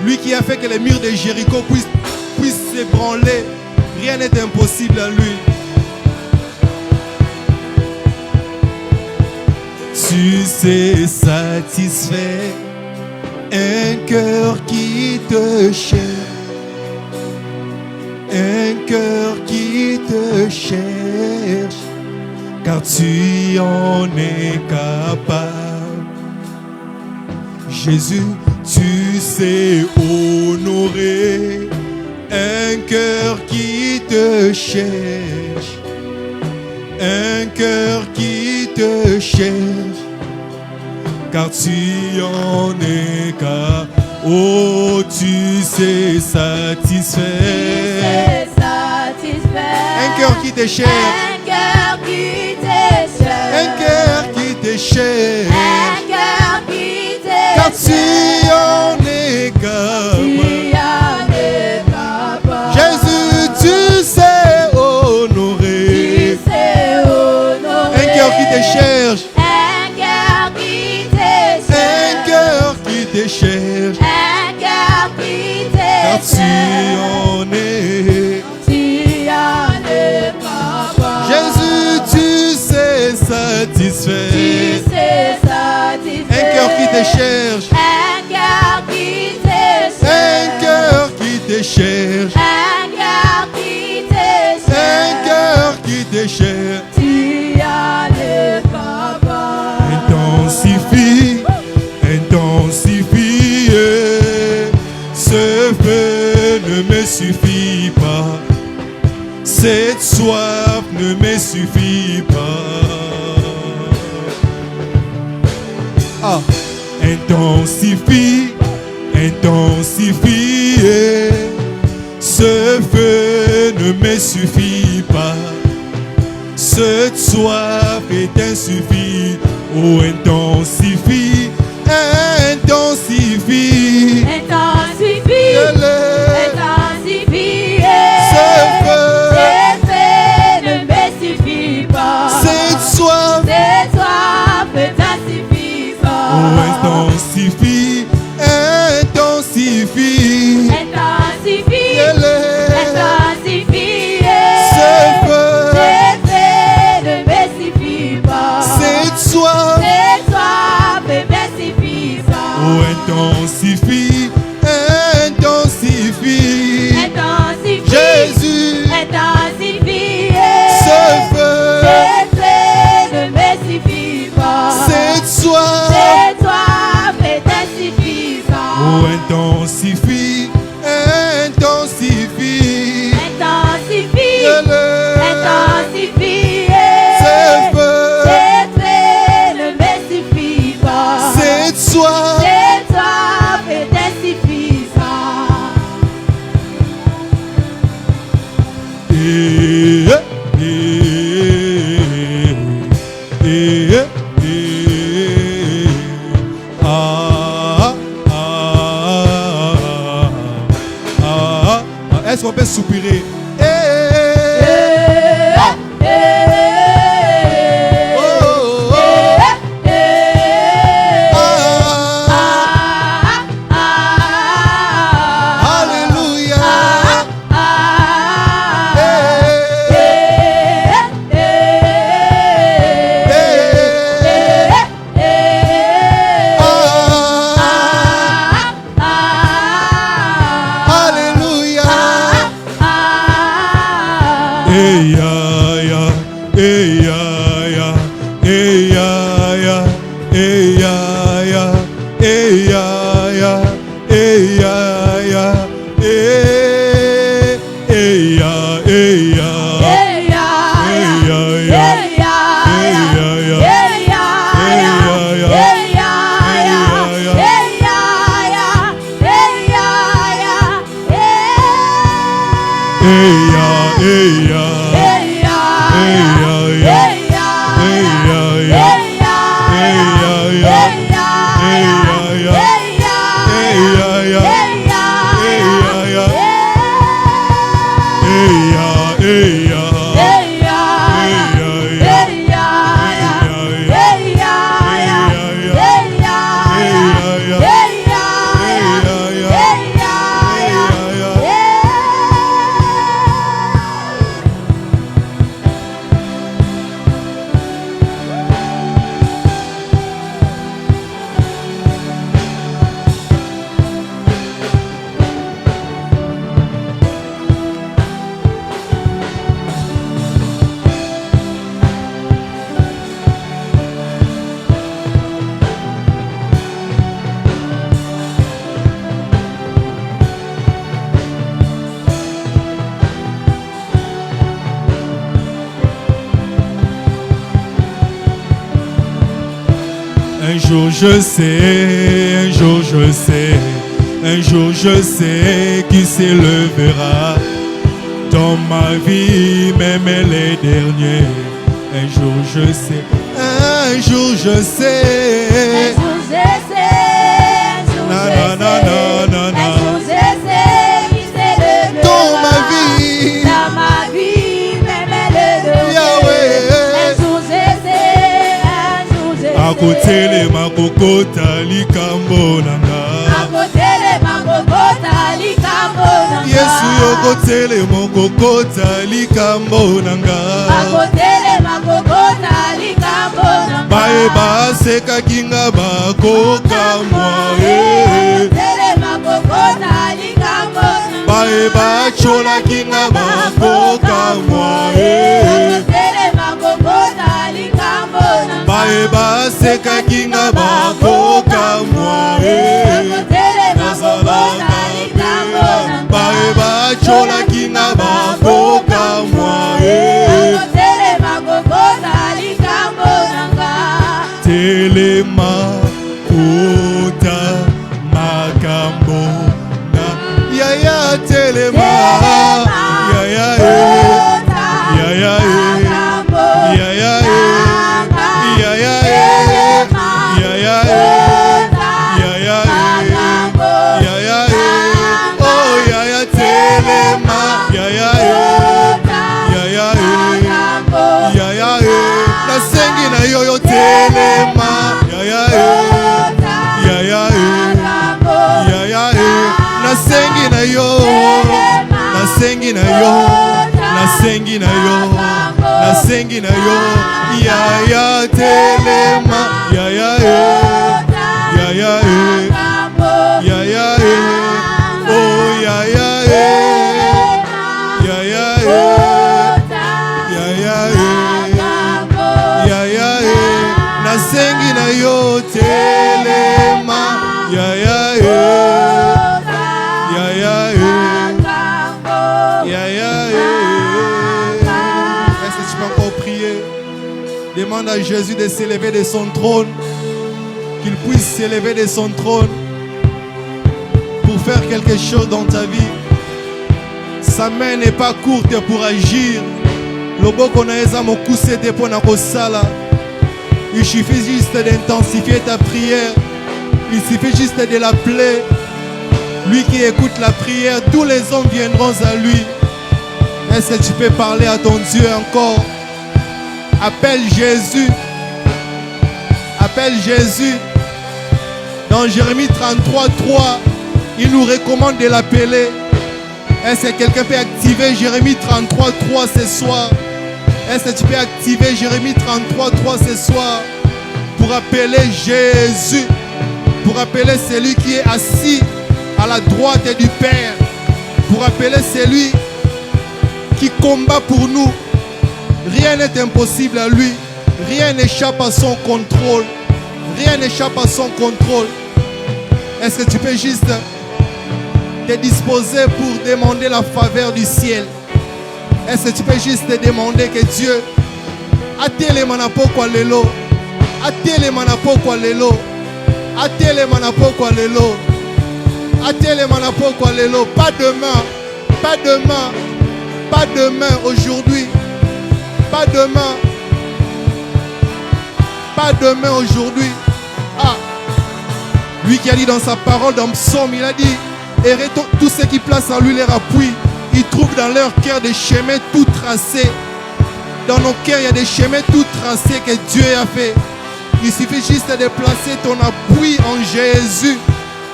Lui qui a fait que les murs de Jéricho puissent s'ébranler, rien n'est impossible à lui. Tu sais satisfaire un cœur qui te cherche, un cœur qui te cherche, car tu en es capable. Jésus, tu sais honorer un cœur qui te cherche, un cœur qui te cherche, car tu en es capable. Oh, tu sais satisfaire un cœur qui te cherche, Un cœur qui te cherche, un cœur qui te cherche, un cœur qui te car tu en es capable. Tu en es capable. Jésus, tu sais honorer Tu sais honorer. un cœur qui te cherche, Un cœur qui te un cherche, cœur qui te cherche, un cœur qui te car tu cherche. en es. Tu en es capable. Jésus, tu sais satisfaire Tu sais satisfaire. un cœur qui te cherche, Un cœur qui te cherche. un cœur qui te cherche, Un cœur qui te cherche. un cœur qui te cherche. Tu en es capable. Intensifie, intensifie, ce feu ne me suffit pas, cette soif ne me suffit pas. Ah, intensifie, intensifie, ce feu ne me suffit pas, cette soif est insuffisante. Oh, intensifie, intensifie, Intensifie. Intensifie. ce feu, Ce feu ne me suffit pas. cette soif. Cette soif t'intensifie pas. Oh, intensifie, intensifie, Intensifie. Intensifie. ce feu, Ce feu ne me suffit pas. cette soif. Cette soif me suffit pas. Oh, intensifie, intensifie, Intensifie. Jésus, Intensifie. ce feu, Ce feu ne me suffit pas. cette soif. Cette soif t'intensifie pas. Oh, intensifie, intensifie, Intensifie. Intensifie. ce feu, Ce feu ne me suffit pas. cette soif. Cette soif t'intensifie pas. Est-ce qu'on peut soupirer? Alléluia. Alléluia. Hey, jour je sais, un jour je sais, un jour je sais qui s'élèvera dans ma vie, même les derniers. Un jour je sais, un jour je sais. Un jour je sais, un jour je sais, un jour je sais qui s'élèvera dans ma vie, même le dernier. Un jour je sais, un jour je sais. à côté les makokota likambo nanga. À côté les makokota likambo nanga. Yesu yokote les makokota likambo nanga. À côté les makokota likambo nanga. Bae ba seka kinga ba koka mwa. Bae ba chola kinga ba koka mwa. Bae ba seka kinga ba koka mwa. Bae ba chola kinga ba koka mwa. Telema kota makambo na yaya telema yaya yaya yaya yaya yaya yaya oh yaya telema yaya yaya yaya na sengi na yoyo telema yaya yaya yaya na sengi na yo na sengi na yo na sengi na yo na sengi na yo yaya telema yaya yaya yaya oh yaya yaya yaya na sengi na yo telema yaya est-ce que tu peux encore prier? Demande à Jésus de s'élever de son trône, qu'il puisse s'élever de son trône pour faire quelque chose dans ta vie. Sa main n'est pas courte pour agir. Loboko na eza mokuse te pona kosala. Il suffit juste d'intensifier ta prière. Il suffit juste de l'appeler. Lui qui écoute la prière, tous les hommes viendront à lui. Est-ce que tu peux parler à ton Dieu encore? Appelle Jésus. Appelle Jésus. Dans Jérémie 33, 3, il nous recommande de l'appeler. Est-ce que quelqu'un peut activer Jérémie 33, 3 ce soir? Est-ce que tu peux activer Jérémie 33, 3 ce soir pour appeler Jésus, pour appeler celui qui est assis à la droite du Père, pour appeler celui qui combat pour nous. Rien n'est impossible à lui, rien n'échappe à son contrôle, rien n'échappe à son contrôle. Est-ce que tu peux juste te disposer pour demander la faveur du ciel? Est-ce que tu peux juste te demander que Dieu atele manapokwa lelo, atele manapokwa lelo, atele manapokwa lelo, atele manapokwa lelo. Pas demain, pas demain, pas demain, aujourd'hui, pas demain, pas demain, aujourd'hui. Ah, lui qui a dit dans sa parole dans Psaume, il a dit: et tous ceux qui placent en lui leur appui, ils trouvent dans leur cœur des chemins tout tracés. Dans nos cœurs, il y a des chemins tout tracés que Dieu a fait. Il suffit juste de placer ton appui en Jésus.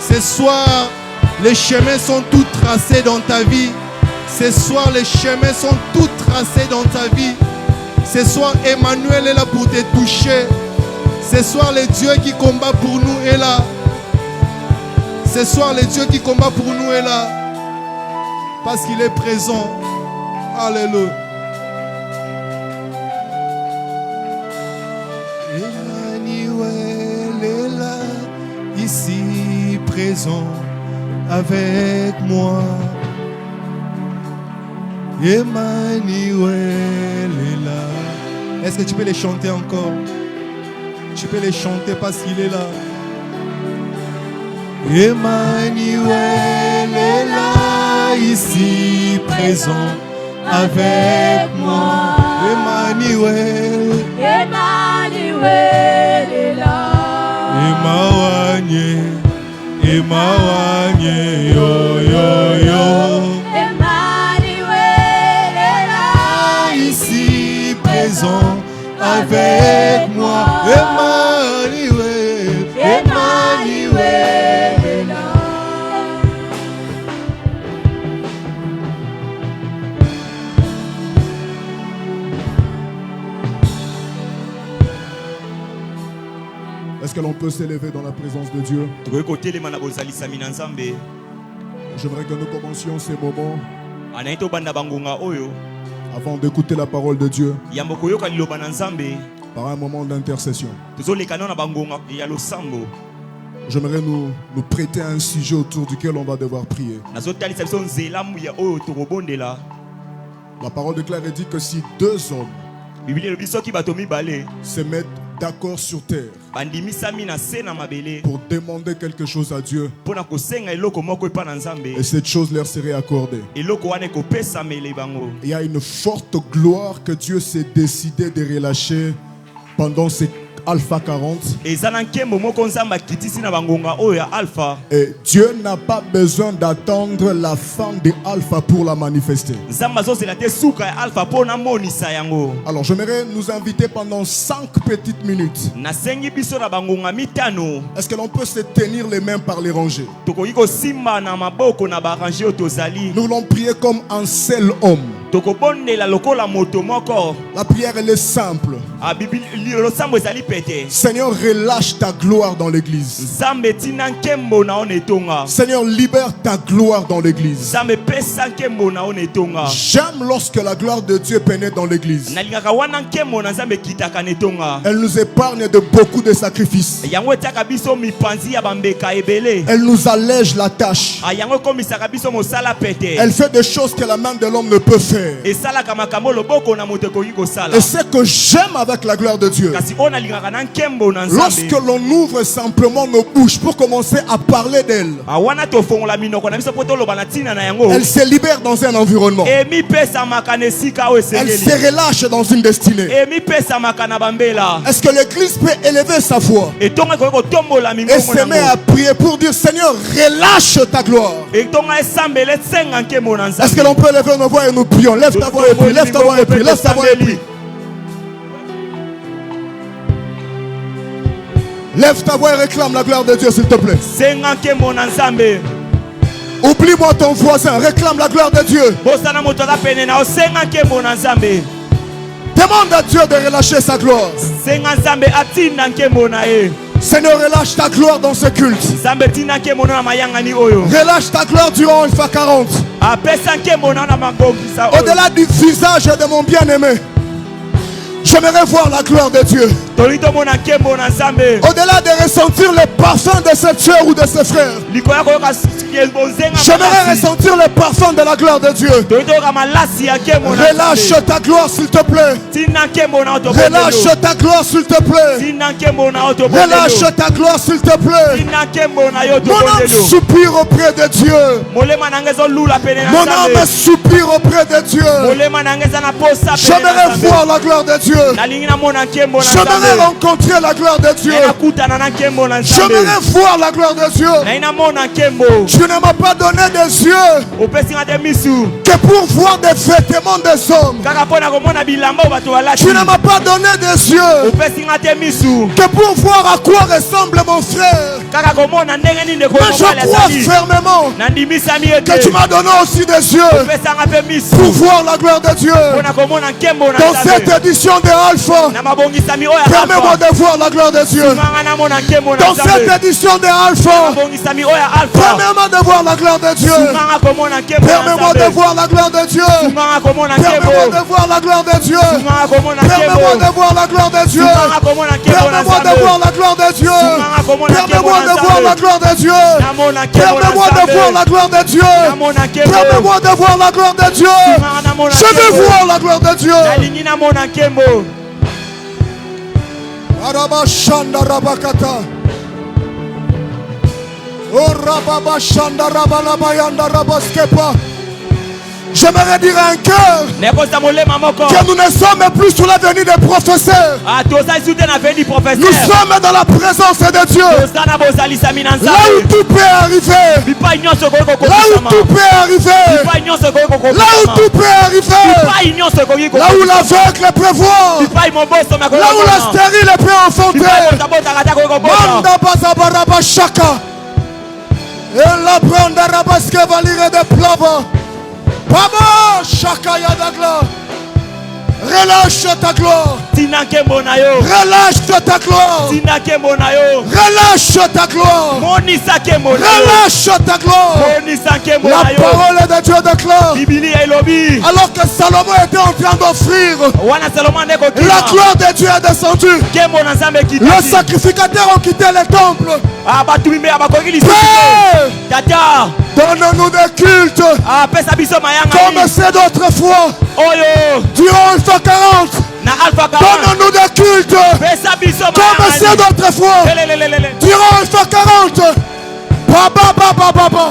Ce soir, les chemins sont tout tracés dans ta vie. Ce soir, les chemins sont tout tracés dans ta vie. Ce soir, Emmanuel est là pour te toucher. Ce soir, le Dieu qui combat pour nous est là. Ce soir, le Dieu qui combat pour nous est là. Parce qu'il est présent. Alléluia. Emmanuel est là, ici présent avec moi. Emmanuel est là. Est-ce que tu peux les chanter encore? tu peux les chanter parce qu'il est là. Emmanuel est là, ici présent avec moi. Emmanuel, Emmanuel est là. Emmanuel, yo yo yo. Emmanuel est là. Ici présent avec moi. Emmanuel, Emmanuel est là. Est-ce que l'on peut s'élever dans la présence de Dieu? J'aimerais que nous commencions ces moments avant d'écouter la parole de Dieu par un moment d'intercession. J'aimerais nous prêter un sujet autour duquel on va devoir prier. La parole déclare et dit que si deux hommes se mettent d'accord sur terre pour demander quelque chose à Dieu, et cette chose leur serait accordée, il y a une forte gloire que Dieu s'est décidé de relâcher pendant ces Alpha 40. Et Dieu n'a pas besoin d'attendre la fin de Alpha pour la manifester. Alors j'aimerais nous inviter pendant 5 petites minutes. Est-ce que l'on peut se tenir les mains par les rangées? Nous voulons prier comme un seul homme. La prière elle est simple. Seigneur, relâche ta gloire dans l'église. Seigneur, libère ta gloire dans l'église. J'aime lorsque la gloire de Dieu pénètre dans l'église. Elle nous épargne de beaucoup de sacrifices. Elle nous allège la tâche. Elle fait des choses que la main de l'homme ne peut faire. Et ce que j'aime avec la gloire de Dieu, lorsque l'on ouvre simplement nos bouches pour commencer à parler d'elle, elle se libère dans un environnement. Elle se relâche dans une destinée. Est-ce que l'église peut élever sa voix et se met à prier pour dire Seigneur, relâche ta gloire? Est-ce que l'on peut lever nos voix et nous prions? Lève ta voix et prie, lève ta voix et prie, lève ta voix et prie. Lève ta voix et réclame la gloire de Dieu, s'il te plaît. Oublie-moi ton voisin, réclame la gloire de Dieu. Demande à Dieu de relâcher sa gloire. Seigneur, relâche ta gloire dans ce culte. Relâche ta gloire durant Alpha 40. Au-delà du visage de mon bien-aimé, j'aimerais voir la gloire de Dieu. Au-delà de ressentir le parfum de cette soeur ou de ce frère, j'aimerais ressentir le parfum de la gloire de Dieu. Relâche ta gloire s'il te plaît. Relâche ta gloire s'il te plaît. Relâche ta gloire s'il te plaît. Mon âme soupire auprès de Dieu. Mon âme soupire auprès de Dieu. J'aimerais voir la gloire de Dieu. J'aimerais rencontrer la gloire de Dieu. J'aimerais voir la gloire de Dieu. Tu ne m'as pas donné des yeux que pour voir des vêtements des hommes. Tu ne m'as pas donné des yeux que pour voir à quoi ressemble mon frère. Mais je crois fermement que tu m'as donné aussi des yeux pour voir la gloire de Dieu. Dans cette édition de Alpha, permets-moi de voir la gloire de Dieu. Dans cette édition de Alpha, permets-moi de voir la gloire de Dieu. Permets-moi de voir la gloire de Dieu. Permets-moi de voir la gloire de Dieu. Permets-moi de voir la gloire de Dieu. Permets-moi de voir la gloire de Dieu. Permets-moi de voir la gloire de Dieu. Permets-moi de voir la gloire de Dieu. Permets-moi de voir la gloire de Dieu. Je veux voir la gloire de Dieu. Arabashanda Rabakata. Oh Rababashanda Rabalabayanda Rabaskepa. J'aimerais dire à un cœur que nous ne sommes plus sous la venue des professeurs. Nous sommes dans la présence de Dieu. Là où tout peut arriver. Là où tout peut arriver. Là où tout peut arriver. Là où l'aveugle peut voir. Là où la stérile peut enfanter. Manda Bazabaraba Shaka. Et la branda Rabaske valire de plava. Baba Shakaya Dagla. Relâche ta gloire. Relâche ta gloire. Relâche ta gloire. Relâche ta gloire. La parole de Dieu déclare. Alors que Salomon était en train d'offrir, la gloire de Dieu est descendue. Les sacrificateurs ont quitté le temple. Donne-nous des cultes comme c'est d'autrefois. Durant Alpha 40, donne-nous des cultes comme c'est d'autrefois. Durant Alpha 40, Baba Baba Baba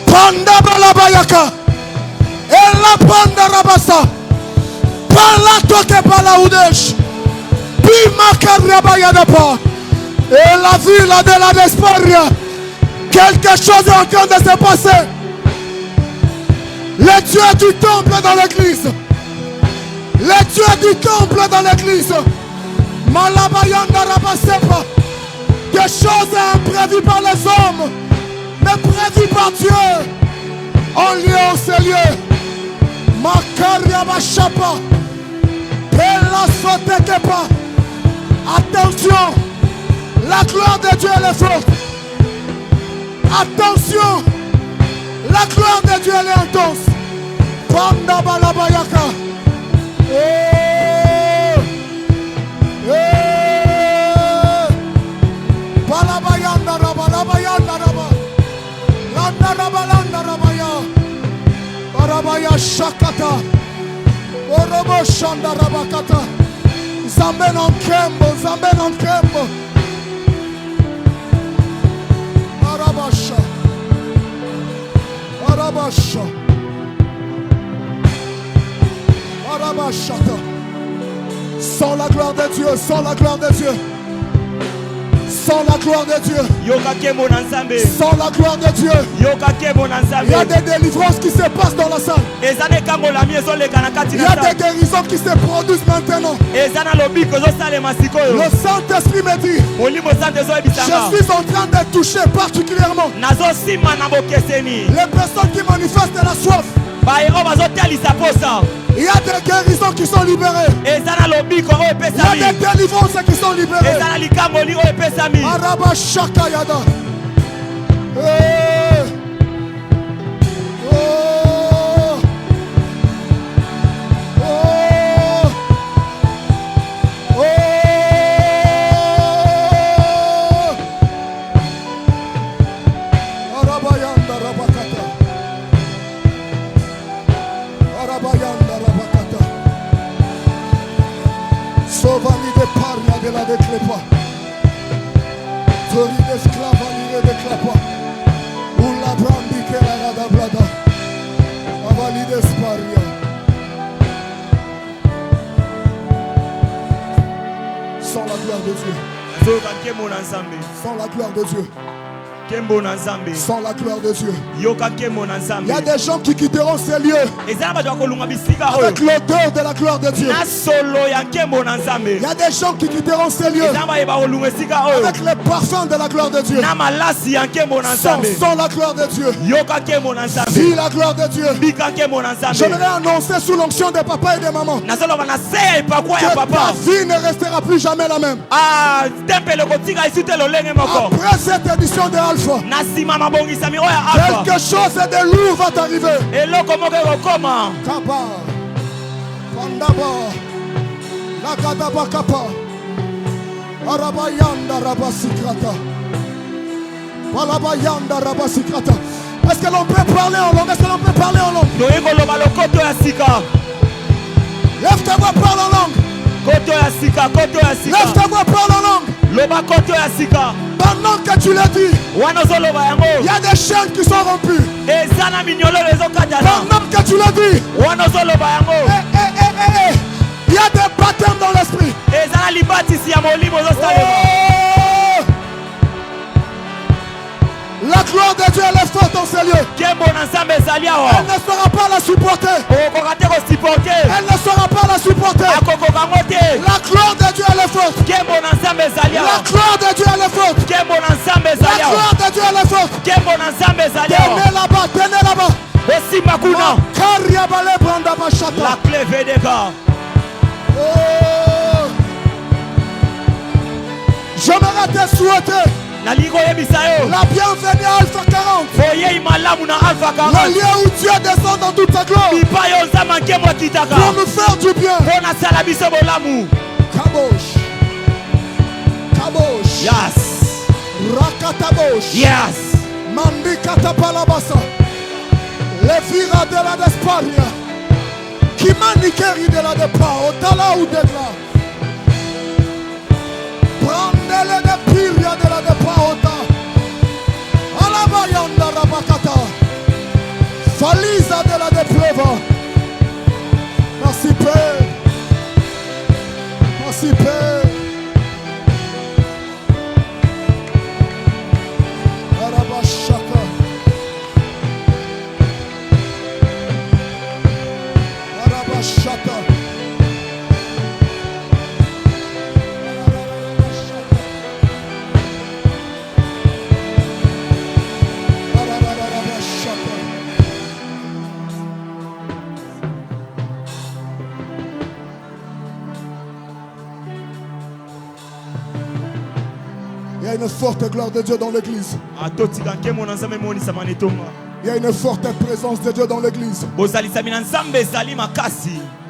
Panda Balabayaka et la Panda Rabasa Pala Toke Pala Udesh Bimaka Rabayadapa et la ville de la Desparia. Quelque chose est en train de se passer. Le Dieu du temple dans l'église. Le Dieu du temple dans l'église. Malabayanda Rabasepa. Des choses imprévues par les hommes, mais prévues par Dieu. En lieu en ces lieux. Makaria Bashapa. Pela Sotekepa. Attention. La gloire de Dieu elle est forte. Attention. La gloire de Dieu elle est intense. Panda Balabayaka. Balabayanda Raba, Labayanda Raba. Landa Raba, Landa Rabaya. Barabaya Shakata. Orobo Shanda Rabakata. Zamben en Kembo, Zamben en Kembo. Arabasha. Arabasha. Arabashata. Sans la gloire de Dieu, sans la gloire de Dieu. Sans la gloire de Dieu. Sans la gloire de Dieu. Il y a des délivrances qui se passent dans la salle. Il y a des guérisons qui se produisent maintenant. Le Saint-Esprit me dit, je suis en train de toucher particulièrement les personnes qui manifestent la soif. Il y a des guérisons qui sont libérées. Il y a des délivrances qui sont libérées. Araba Shakayada. Arabayanda Rabakata. Arabayanda Rabakata. Sovani de Paria de la Declepa. Tori d'esclavani de Declapa. Ula Brandi que la Rada Blada. Avali d'Esparia. Sans la gloire de Dieu. Sans la gloire de Dieu. Sans la gloire de Dieu. Il y a des gens qui quitteront ces lieux avec l'odeur de la gloire de Dieu. Il y a des gens qui quitteront ces lieux avec le parfum de la gloire de Dieu. Sans la gloire de Dieu. Vive la gloire de Dieu. J'aimerais annoncer sous l'onction des papas et des mamans que ta vie ne restera plus jamais la même. Après cette édition de Alpha, quelque chose de lourd va t'arriver. Kaba, Pandaba, Nakadaba Kapa, Arabayanda Rabasikrata, Palabayanda Rabasikrata. Est-ce que l'on peut parler en langue? Est-ce que l'on peut parler en langue? Lève ta voix, parle en langue. Lève ta voix, parle en langue. Pendant que tu l'as dit, il y a des chaînes qui sont rompues. Pendant que tu l'as dit, il y a des baptêmes dans l'esprit. La gloire de Dieu elle est forte dans ces lieux. Elle ne saura pas la supporter. Elle ne saura pas la supporter. La gloire de Dieu elle est forte. La gloire de Dieu elle est forte. La gloire de Dieu elle est forte. Tenez là-bas, tenez là-bas. La clé Védéga. J'aimerais te souhaiter la bienvenue à Alpha 40. Le lieu où Dieu descend dans toute sa gloire pour nous faire du bien. Kabosh. Kabosh. Yes. Rakatabosh. Yes. Mandi katapalabasa. Levira de la desparia. Kimanikeri de la depa. Otala ou dekla. Prendele de piria de la depaota. Alabayanda rabakata. Faliza de la depleva. Merci Père. Merci Père. Arabashaka. Arabashaka. Il y a une forte gloire de Dieu dans l'église. Il y a une forte présence de Dieu dans l'église.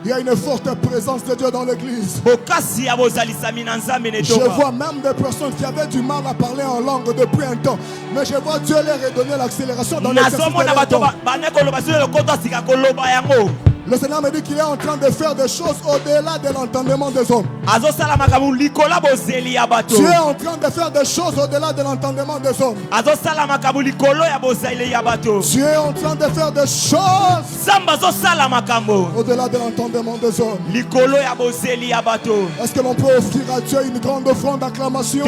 Il y a une forte présence de Dieu dans l'église. Je vois même des personnes qui avaient du mal à parler en langue depuis un temps. Mais je vois Dieu leur redonner l'accélération dans l'exercice de leur temps. Le Seigneur me dit qu'il est en train de faire des choses au-delà de l'entendement des hommes. Tu es en train de faire des choses au-delà de l'entendement des hommes. Tu es en train de faire des choses au-delà de l'entendement des hommes. Est-ce que l'on peut offrir à Dieu une grande offrande d'acclamation?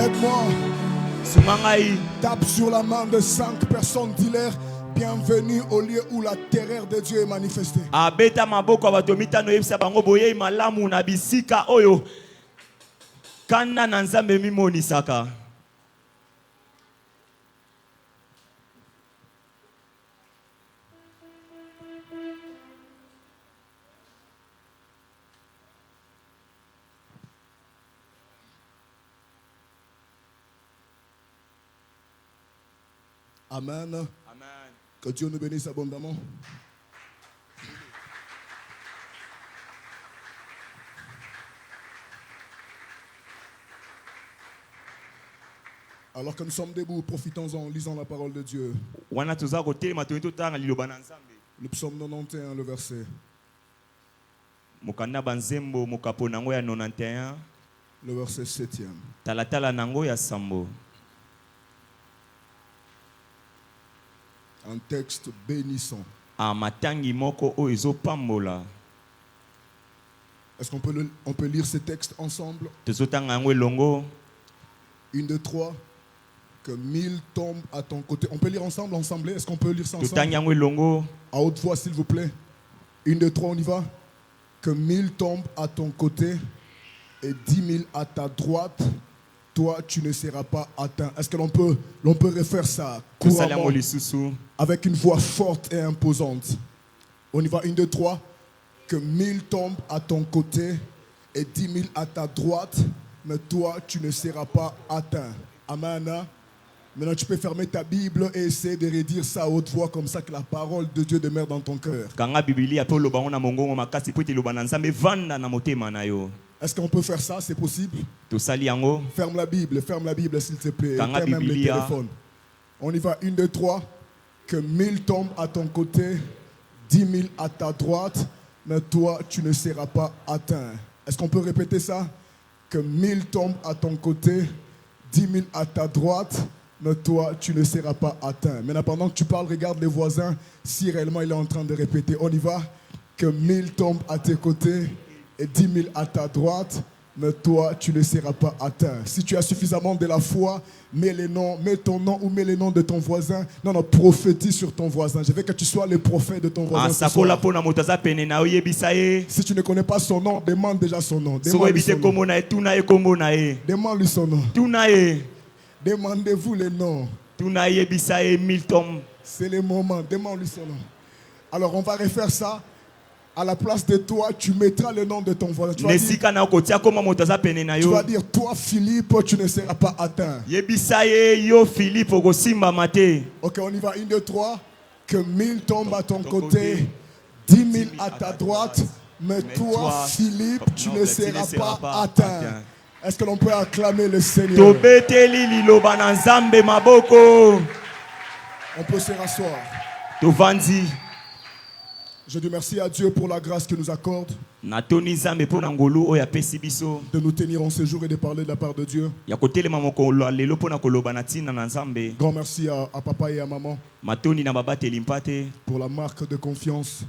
Aide-moi. Tape sur la main de 5 personnes, dis-leur bienvenue au lieu où la terreur de Dieu est manifestée. Amen. Amen. Que Dieu nous bénisse abondamment. Alors que nous sommes debout, profitons-en en lisant la parole de Dieu. Le psaume 91, le verset. Le verset 7e. Un texte bénissant. Est-ce qu'on peut lire ces textes ensemble? 1, 2, 3. Que 1000 tombent à ton côté. On peut lire ensemble, ensemble. Est-ce qu'on peut lire ça ensemble? À haute voix, s'il vous plaît. 1, 2, 3, on y va. Que 1000 tombent à ton côté et 10 000 à ta droite. Toi, tu ne seras pas atteint. Est-ce que l'on peut refaire ça couramment, avec une voix forte et imposante? On y va, 1, 2, 3. Que 1000 tombent à ton côté et 10 000 à ta droite, mais toi, tu ne seras pas atteint. Amen. Maintenant, tu peux fermer ta Bible et essayer de redire ça à haute voix comme ça que la parole de Dieu demeure dans ton cœur. Est-ce qu'on peut faire ça? C'est possible? Ferme la Bible s'il te plaît. Ferme même le téléphone. On y va, 1, 2, 3. Que 1000 tombent à ton côté, 10 000 à ta droite, mais toi, tu ne seras pas atteint. Est-ce qu'on peut répéter ça? Que 1000 tombent à ton côté, 10 000 à ta droite, mais toi, tu ne seras pas atteint. Maintenant, pendant que tu parles, regarde les voisins, si réellement il est en train de répéter. On y va. Que 1000 tombent à tes côtés et 10 000 à ta droite, mais toi, tu ne seras pas atteint. Si tu as suffisamment de la foi, mets ton nom ou mets les noms de ton voisin. Non, prophétise sur ton voisin. Je veux que tu sois le prophète de ton voisin. Si tu ne connais pas son nom, demande déjà son nom. Demande-lui son nom. Demandez-vous les noms. C'est le moment. Demande-lui son nom. Alors, on va refaire ça. À la place de toi, tu mettras le nom de ton voisin. Tu vas dire, toi Philippe, tu ne seras pas atteint. Ok, on y va, 1, 2, 3. Que 1000 tombent à ton côté, 10 000 à ta droite, mais toi Philippe, tu ne seras pas atteint. Est-ce que l'on peut acclamer le Seigneur? On peut se rasseoir. Je dis merci à Dieu pour la grâce qu'il nous accorde de nous tenir en ce jour et de parler de la part de Dieu. Grand merci à papa et à maman pour la marque de confiance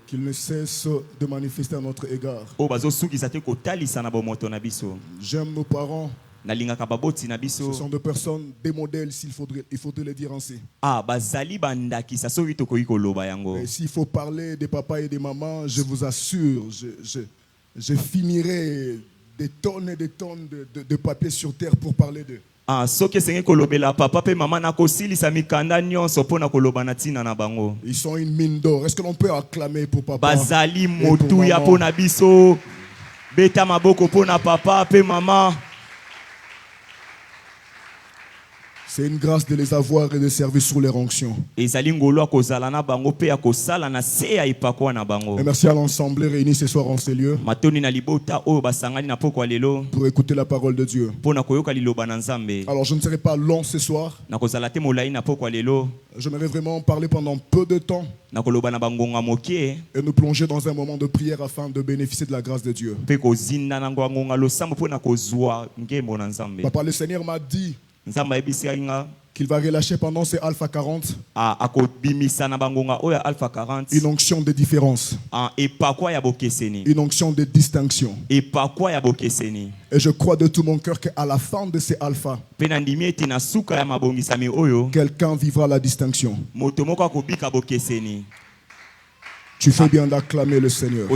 qu'ils ne cessent de manifester à notre égard. J'aime nos parents. Ce sont des personnes, des modèles, il faudrait le dire ainsi. Et s'il faut parler des papas et des mamans, je vous assure, je finirai des tonnes et des tonnes de papier sur terre pour parler d'eux. Ils sont une mine d'or. Est-ce que l'on peut acclamer pour papa et pour maman? C'est une grâce de les avoir et de servir sous leur onction. Et merci à l'ensemble réuni ce soir en ces lieux pour écouter la parole de Dieu. Alors je ne serai pas long ce soir. J'aimerais vraiment parler pendant peu de temps et nous plonger dans un moment de prière afin de bénéficier de la grâce de Dieu. Papa, le Seigneur m'a dit qu'il va relâcher pendant ces Alpha 40 une onction de différence, une onction de distinction. Et je crois de tout mon cœur qu'à la fin de ces Alpha, quelqu'un vivra la distinction. Tu fais bien d'acclamer le Seigneur.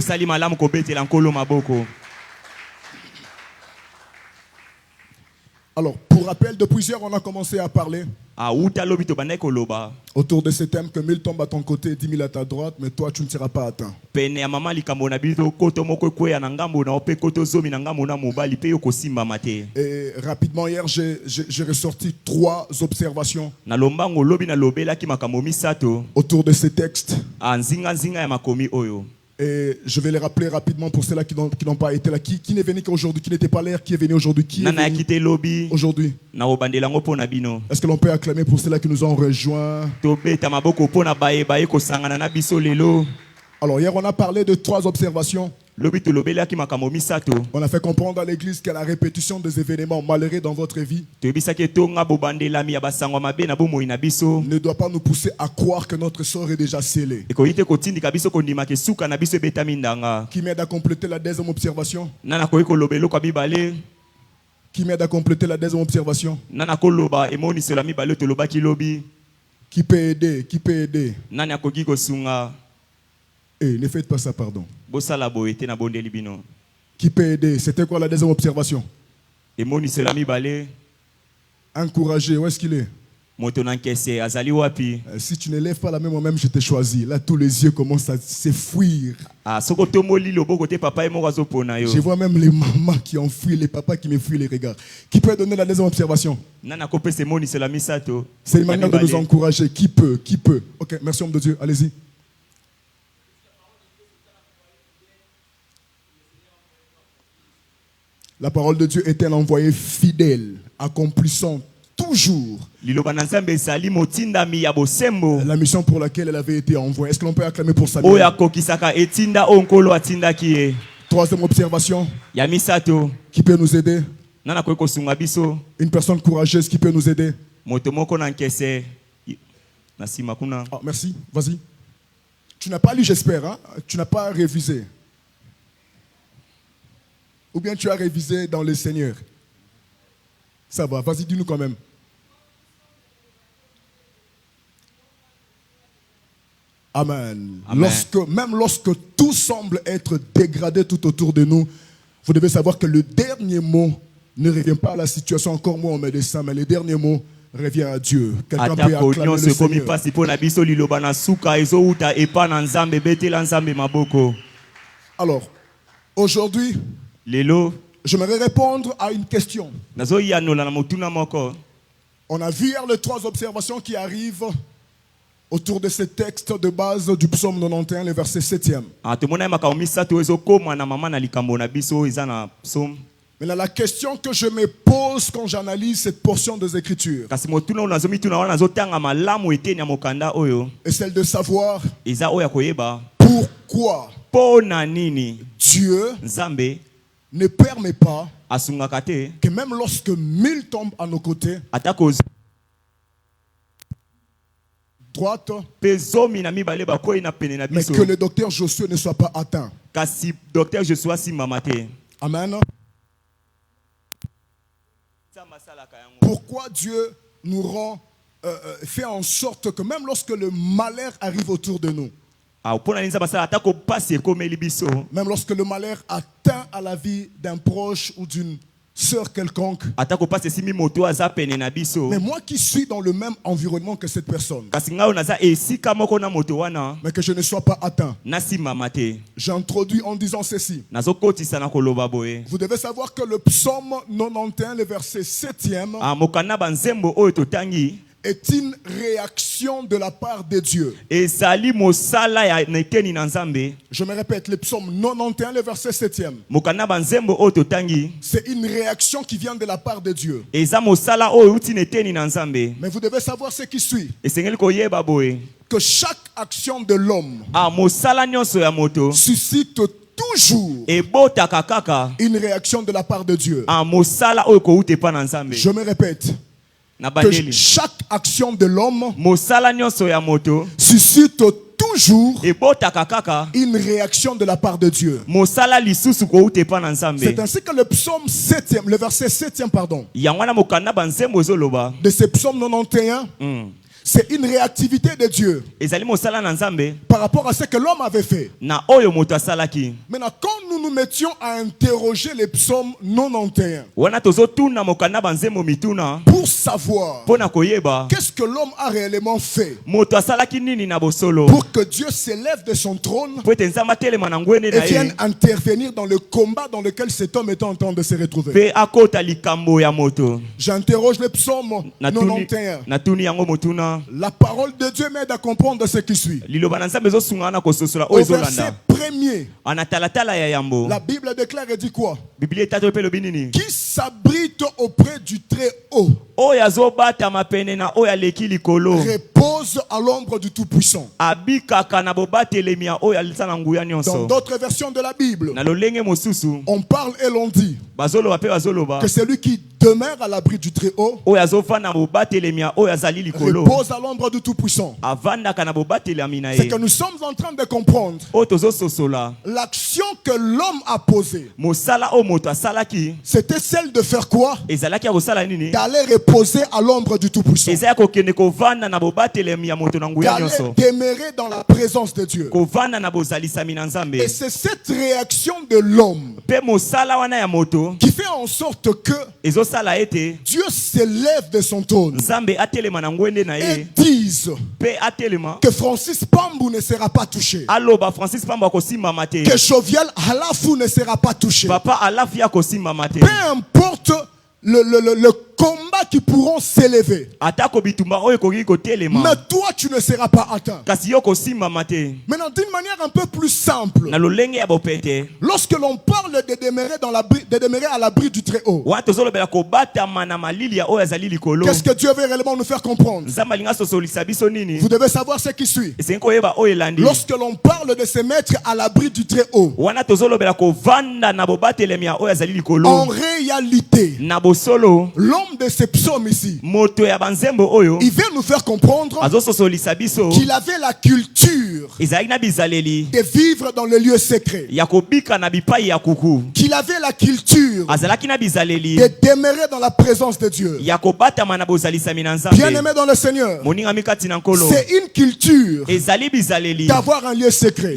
Alors, pour rappel de plusieurs, on a commencé à parler autour de ce thème que 1000 tombent à ton côté, 10 000 à ta droite, mais toi, tu ne seras pas atteint. Et rapidement, hier, j'ai ressorti 3 observations autour de ces textes. Et je vais les rappeler rapidement pour ceux-là qui n'ont pas été là. Qui n'est venu qu'aujourd'hui, qui n'était pas là, qui est venu aujourd'hui, qui est venu aujourd'hui. Est-ce que l'on peut acclamer pour ceux-là qui nous ont rejoints? Alors hier, on a parlé de 3 observations. On a fait comprendre à l'église que la répétition des événements malheureux dans votre vie ne doit pas nous pousser à croire que notre sort est déjà scellé. Qui m'aide à compléter la deuxième observation? Qui m'aide à compléter la deuxième observation? Qui peut aider? Qui peut aider? Ne faites pas ça, pardon. Qui peut aider? C'était quoi la deuxième observation? Encourager, où est-ce qu'il est? Si tu ne lèves pas la main, moi-même je t'ai choisi. Là, tous les yeux commencent à s'enfuir. Je vois même les mamans qui ont fui, les papas qui me fuient les regards. Qui peut donner la deuxième observation? C'est une manière de nous encourager. Qui peut? Ok, merci homme de Dieu, allez-y. La parole de Dieu est un envoyé fidèle, accomplissant toujours la mission pour laquelle elle avait été envoyée. Est-ce que l'on peut acclamer pour ça? Troisième observation. Qui peut nous aider? Une personne courageuse qui peut nous aider. Ah, merci, vas-y. Tu n'as pas lu, j'espère, hein? Tu n'as pas révisé. Ou bien tu as révisé dans le Seigneur. Ça va, vas-y, dis-nous quand même. Amen. Même lorsque tout semble être dégradé tout autour de nous, vous devez savoir que le dernier mot ne revient pas à la situation, encore moins au médecin, mais le dernier mot revient à Dieu. Quelqu'un peut acclamer le Seigneur. Alors, aujourd'hui, j'aimerais répondre à une question. On a vu hier les 3 observations qui arrivent autour de ce texte de base du psaume 91, le verset 7e. Mais la question que je me pose quand j'analyse cette portion des Écritures est celle de savoir pourquoi Dieu ne permet pas que même lorsque 1000 tombent à nos côtés, droite, mais que le docteur Josué ne soit pas atteint. Amen. Pourquoi Dieu nous rend, fait en sorte que même lorsque le malheur arrive autour de nous, même lorsque le malheur atteint à la vie d'un proche ou d'une sœur quelconque, mais moi qui suis dans le même environnement que cette personne, mais que je ne sois pas atteint, j'introduis en disant ceci. Vous devez savoir que le psaume 91, le verset 7e, est une réaction de la part de Dieu. Je me répète, le psaume 91, le verset 7e, c'est une réaction qui vient de la part de Dieu. Mais vous devez savoir ce qui suit, que chaque action de l'homme suscite toujours une réaction de la part de Dieu. Je me répète, que chaque action de l'homme suscite toujours une réaction de la part de Dieu. C'est ainsi que le psaume 7e, le verset 7e, pardon, de ce psaume 91, c'est une réactivité de Dieu par rapport à ce que l'homme avait fait. Maintenant, quand nous nous mettions à interroger les psaumes 91 pour savoir qu'est-ce que l'homme a réellement fait pour que Dieu s'élève de son trône et vienne intervenir dans le combat dans lequel cet homme est en train de se retrouver. J'interroge les psaumes 91. La parole de Dieu m'aide à comprendre ce qui suit. Au verset premier, la Bible déclare et dit quoi? Qui s'abrite auprès du Très-Haut repose à l'ombre du Tout-Puissant. Dans d'autres versions de la Bible, on parle et l'on dit que celui qui demeure à l'abri du Très-Haut repose à l'ombre du Tout-Puissant. C'est que nous sommes en train de comprendre l'action que l'homme a posée. C'était celle de faire quoi? D'aller reposer à l'ombre du Tout-Puissant. D'aller demeurer dans la présence de Dieu. Et c'est cette réaction de l'homme qui fait en sorte que Dieu s'élève de son trône et dise que Francis Pambou ne sera pas touché, que Jovial Halafou ne sera pas touché. Peu importe le combat qui pourront s'élever, mais toi tu ne seras pas atteint. Maintenant, d'une manière un peu plus simple, lorsque l'on parle de demeurer à l'abri du Très-Haut, qu'est-ce que Dieu veut réellement nous faire comprendre? Vous devez savoir ce qui suit. Lorsque l'on parle de se mettre à l'abri du Très-Haut, en réalité, l'homme de ces psaumes ici, il veut nous faire comprendre qu'il avait la culture de vivre dans le lieu secret, qu'il avait la culture de demeurer dans la présence de Dieu. Bien aimé dans le Seigneur, c'est une culture d'avoir un lieu secret.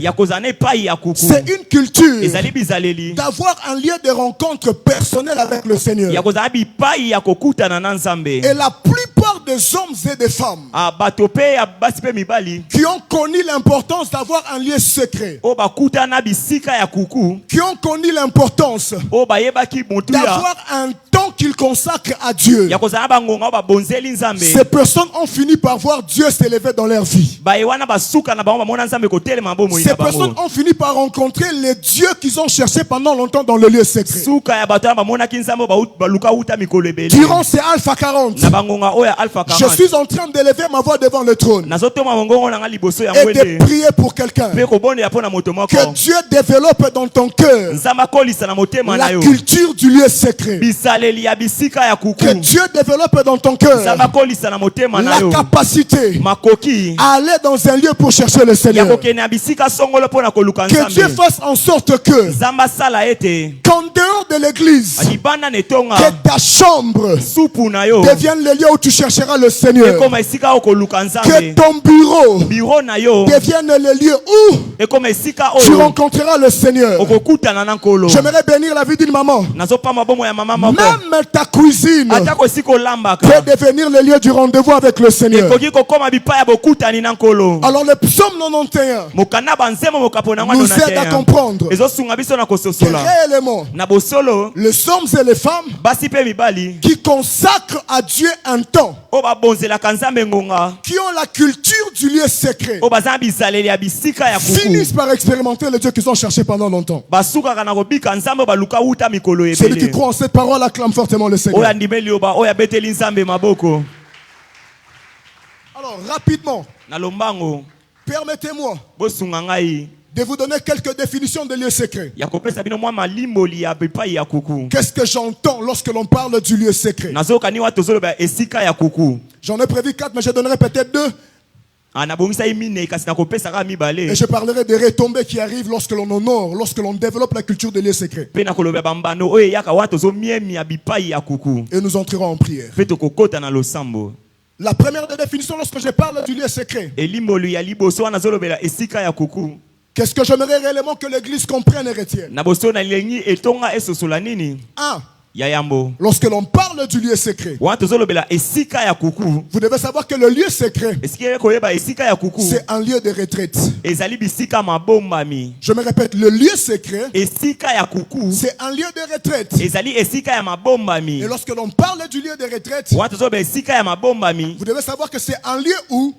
C'est une culture d'avoir un lieu de rencontre personnelle avec le Seigneur. Et la plupart des hommes et des femmes qui ont connu l'importance d'avoir un lieu secret, qui ont connu l'importance d'avoir un temps qu'ils consacrent à Dieu, ces personnes ont fini par voir Dieu s'élever dans leur vie. Ces personnes ont fini par rencontrer les dieux qu'ils ont cherchés pendant longtemps dans le lieu secret. Durant ces Alpha 40, je suis en train d'élever ma voix devant le trône et de prier pour quelqu'un. Que Dieu développe dans ton cœur la culture du lieu secret. Que Dieu développe dans ton cœur la capacité à aller dans un lieu pour chercher le Seigneur. Que Dieu fasse en sorte que, qu'en dehors de l'église, que ta chambre devienne le lieu où tu chercheras le Seigneur. Que ton bureau devienne le lieu où tu rencontreras le Seigneur. J'aimerais bénir la vie d'une maman. Même ta cuisine peut devenir le lieu du rendez-vous avec le Seigneur. Alors le psaume 91 nous aide à comprendre que réellement les hommes et les femmes qui consacrent à Dieu un temps, qui ont la culture du lieu secret, finissent par expérimenter le Dieu qu'ils ont cherché pendant longtemps. Celui qui croit en cette parole acclame fortement le Seigneur. Alors rapidement, permettez-moi de vous donner quelques définitions de lieu secret. Qu'est-ce que j'entends lorsque l'on parle du lieu secret? J'en ai prévu 4, mais je donnerai peut-être 2. Et je parlerai des retombées qui arrivent lorsque l'on honore, lorsque l'on développe la culture des lieux secrets. Et nous entrerons en prière. La première des définitions lorsque je parle du lieu secret, qu'est-ce que j'aimerais réellement que l'église comprenne et retienne? 1. Lorsque l'on parle du lieu secret, vous devez savoir que le lieu secret, c'est un lieu de retraite. Je me répète, le lieu secret, c'est un lieu de retraite. Et lorsque l'on parle du lieu de retraite, vous devez savoir que c'est un lieu où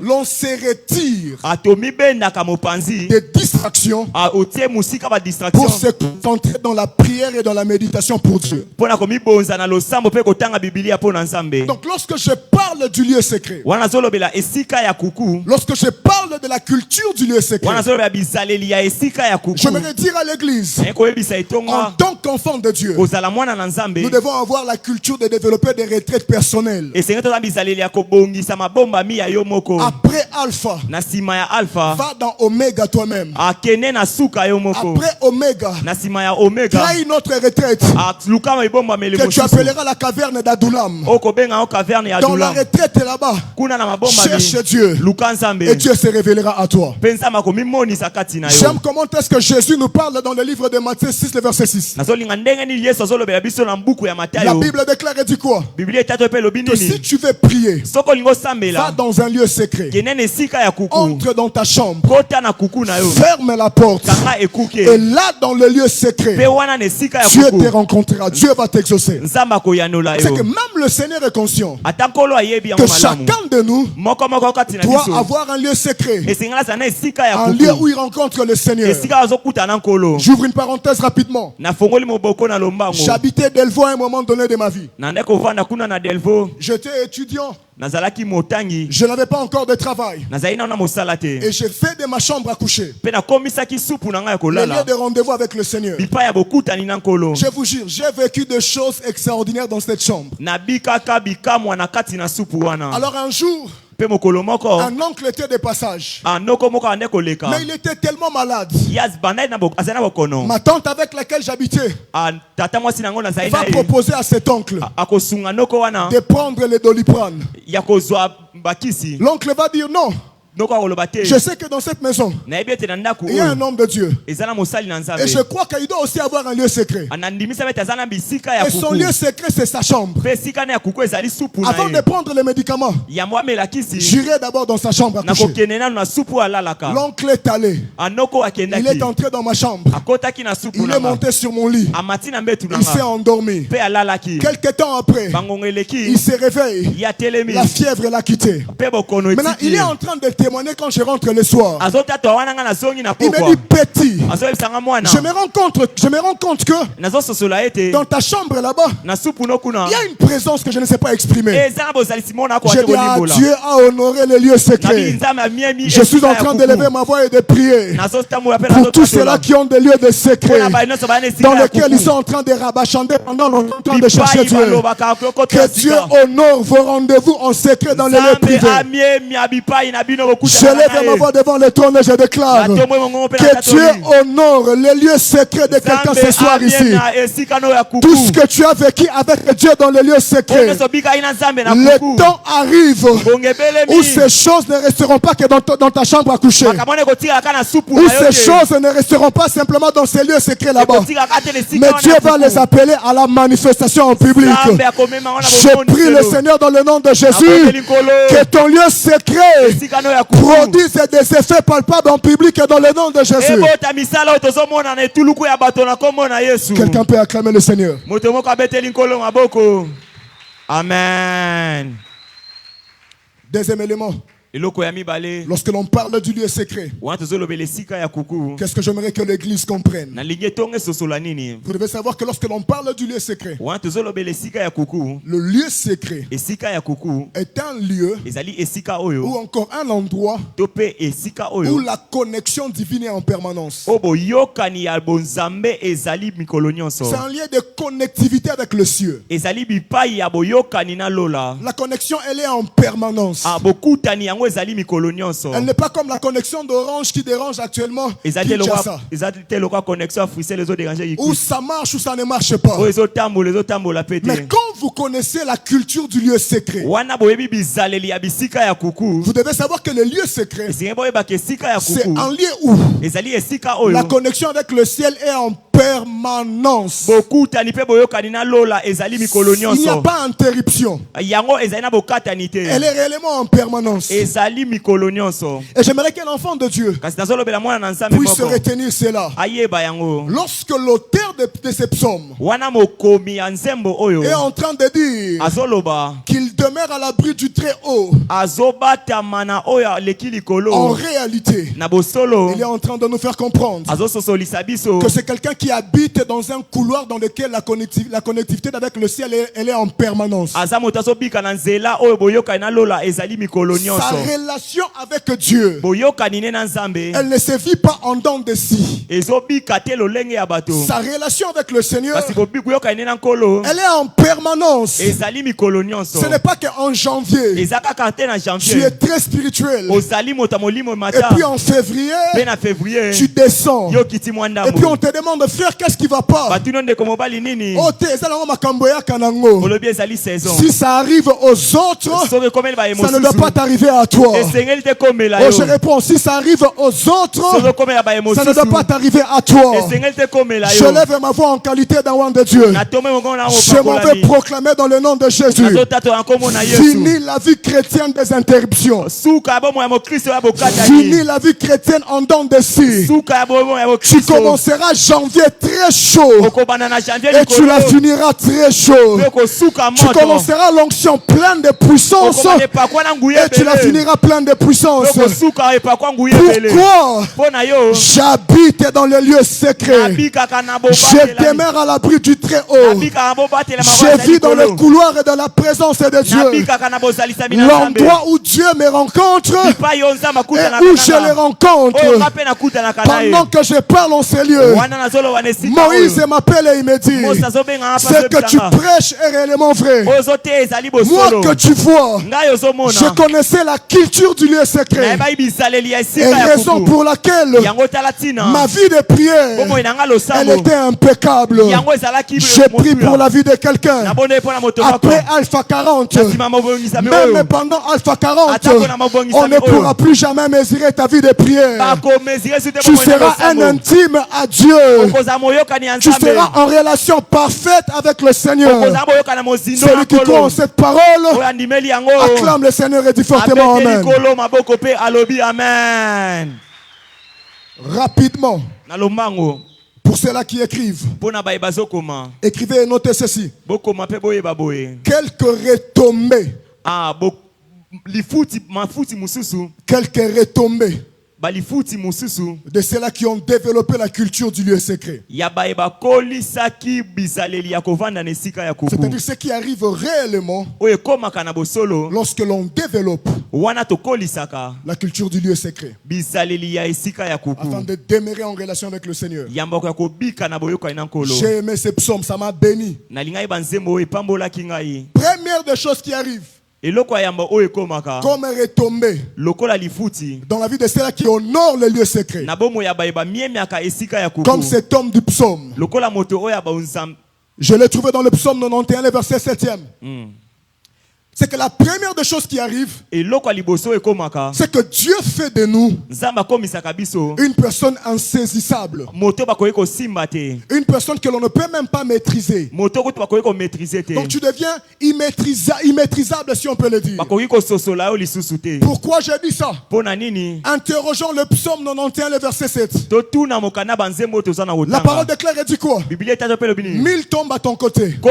l'on se retire des distractions pour se concentrer dans la prière et dans la méditation pour Dieu. Donc lorsque je parle du lieu secret, lorsque je parle de la culture du lieu secret, j'aimerais dire à l'église, en tant qu'enfant de Dieu, nous devons avoir la culture de développer des retraites personnelles. Après Alpha, va dans Oméga toi-même. Après Oméga, crée notre retraite que tu appelleras la caverne d'Adoulam. Dans la retraite là-bas, cherche Dieu et Dieu se révèle. révélera à toi. J'aime comment est-ce que Jésus nous parle dans le livre de Matthieu 6, le verset 6. La Bible déclare et dit quoi? Que si tu veux prier, va dans un lieu secret, entre dans ta chambre, ferme la porte, et là dans le lieu secret, Dieu te rencontrera, Dieu va t'exaucer. C'est que même le Seigneur est conscient que chacun de nous doit avoir un lieu secret, un lieu où il rencontre le Seigneur. J'ouvre une parenthèse rapidement. J'habitais Delvaux à un moment donné de ma vie. J'étais étudiant. Je n'avais pas encore de travail. Et j'ai fait de ma chambre à coucher le lieu de rendez-vous avec le Seigneur. Je vous jure, j'ai vécu des choses extraordinaires dans cette chambre. Alors un jour, un oncle était de passage, mais il était tellement malade. Ma tante avec laquelle j'habitais va proposer à cet oncle de prendre le Doliprane. L'oncle va dire non. Je sais que dans cette maison, il y a un homme de Dieu. Et je crois qu'il doit aussi avoir un lieu secret. Et son lieu secret, c'est sa chambre. Avant de prendre les médicaments, j'irai d'abord dans sa chambre à coucher. L'oncle est allé. Il est entré dans ma chambre. Il est monté sur mon lit. Il s'est endormi. Quelques temps après, il se réveille. La fièvre l'a quitté. Maintenant, il est en train de témoigner quand je rentre le soir. Il me dit petit, je me rends compte que dans ta chambre là-bas, il y a une présence que je ne sais pas exprimer. Je dis Dieu a honoré les lieux secrets. Je suis en train d'élever ma voix et de prier pour tous ceux-là qui ont des lieux de secret dans lesquels ils sont en train de rabachander pendant longtemps de chercher Dieu. Que Dieu honore vos rendez-vous en secret dans les lieux privés. Je lève ma voix devant le trône et je déclare que Dieu honore les lieux secrets de quelqu'un ce soir ici. Tout ce que tu as vécu avec Dieu dans les lieux secrets, le temps arrive où ces choses ne resteront pas que dans ta chambre à coucher. Où ces choses ne resteront pas simplement dans ces lieux secrets là-bas. Mais Dieu va les appeler à la manifestation en public. Je prie le Seigneur dans le nom de Jésus que ton lieu secret produisent des effets palpables en public et dans le nom de Jésus. Quelqu'un peut acclamer le Seigneur. Amen. Deuxième élément. Lorsque l'on parle du lieu secret, qu'est-ce que j'aimerais que l'Église comprenne? Vous devez savoir que lorsque l'on parle du lieu secret, le lieu secret est un lieu ou encore un endroit où la connexion divine est en permanence. C'est un lien de connectivité avec le cieux. La connexion, elle est en permanence. Elle n'est pas comme la connexion d'Orange qui dérange actuellement. Où ça marche ou ça ne marche pas. Mais quand vous connaissez la culture du lieu secret, vous devez savoir que le lieu secret, c'est un lieu où la connexion avec le ciel est en permanence. Il n'y a pas d'interruption. Elle est réellement en permanence. Et j'aimerais qu'un enfant de Dieu puisse se retenir cela. Lorsque l'auteur de ces psaumes est en train de dire qu'il demeure à l'abri du Très-Haut, en réalité, il est en train de nous faire comprendre que c'est quelqu'un qui habite dans un couloir dans lequel la connectivité avec le ciel elle est en permanence. Sa relation avec Dieu, elle ne se vit pas en dents de scie. Sa relation avec le Seigneur, elle est en permanence. Ce n'est pas qu'en janvier tu es très spirituel et puis en février tu descends et puis on te demande frère, qu'est-ce qui va pas? Si ça arrive aux autres, ça ne doit pas t'arriver à toi. Je réponds, si ça arrive aux autres, ça ne doit pas t'arriver à toi. Je lève ma voix en qualité d'enfant de Dieu. Je m'en vais proclamer dans le nom de Jésus. Fini la vie chrétienne des interruptions. Fini la vie chrétienne en dents de scie. Tu commenceras janvier très chaud et tu la finiras très chaud. Tu commenceras l'onction pleine de puissance et tu la finiras pleine de puissance. Pourquoi? J'habite dans le lieu secret. Je demeure à l'abri du Très-Haut. Je vis dans le couloir et dans la présence de Dieu. L'endroit où Dieu me rencontre et où je le rencontre. Pendant que je parle en ces lieux, Moïse m'appelle et il me dit, ce que tu prêches est réellement vrai. Moi que tu vois, je connaissais la culture du lieu secret. Et raison pour laquelle ma vie de prière, elle était impeccable. Je prie pour la vie de quelqu'un. Après Alpha 40, même pendant Alpha 40, on ne pourra plus jamais mesurer ta vie de prière. Tu seras un intime à Dieu. Tu seras en relation parfaite avec le Seigneur. Celui qui croit en cette parole, acclame le Seigneur et dit fortement Amen. Rapidement, pour ceux-là qui écrivent, écrivez et notez ceci. Quelques retombées. Quelques retombées de ceux-là qui ont développé la culture du lieu secret. C'est-à-dire ce qui arrive réellement lorsque l'on développe la culture du lieu secret afin de demeurer en relation avec le Seigneur. J'ai aimé ce psaume, ça m'a béni. Première des choses qui arrivent comme retombée dans la vie de ceux-là qui honorent le lieu secret, comme cet homme du psaume. Je l'ai trouvé dans le psaume 91, le verset 7e. C'est que la première des choses qui arrive, c'est que Dieu fait de nous une personne insaisissable. Une personne que l'on ne peut même pas maîtriser. Donc tu deviens immaîtrisable, si on peut le dire. Pourquoi j'ai dit ça? Interrogeons le psaume 91, le verset 7. La parole déclare et dit quoi? 1000 tombent à ton côté, 10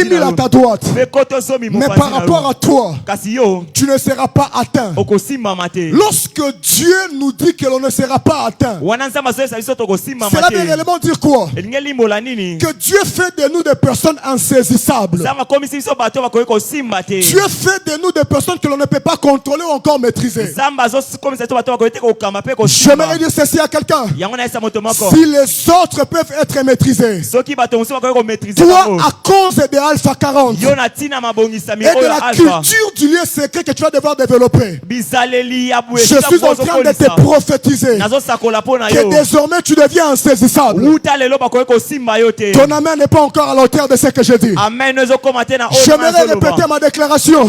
000 à ta droite, mais par rapport à toi, tu ne seras pas atteint. Lorsque Dieu nous dit que l'on ne sera pas atteint, cela veut réellement dire quoi? Que Dieu fait de nous des personnes insaisissables. Dieu fait de nous des personnes que l'on ne peut pas contrôler ou encore maîtriser. J'aimerais dire ceci à quelqu'un. Si les autres peuvent être maîtrisés, toi, à cause de Alpha 40 et de la culture du lieu secret que tu vas devoir développer, je suis en train de te prophétiser que désormais tu deviens insaisissable. Ton amen n'est pas encore à la hauteur de ce que je dis. J'aimerais répéter ma déclaration.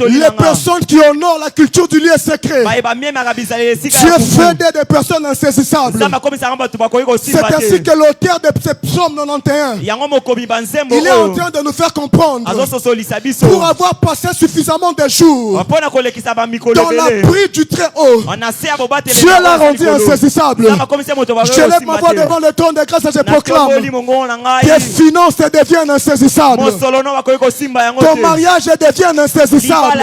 Les personnes qui honorent la culture du lieu secret, Dieu fait des personnes insaisissables. C'est ainsi que l'auteur de ce psaume 91, il est en train de nous faire comprendre, pour avoir passé suffisamment de jours dans l'abri du Très-Haut, Dieu l'a rendu insaisissable. Je lève ma voix devant le trône de grâce et je proclame: tes finances deviennent insaisissables, ton mariage devient insaisissable,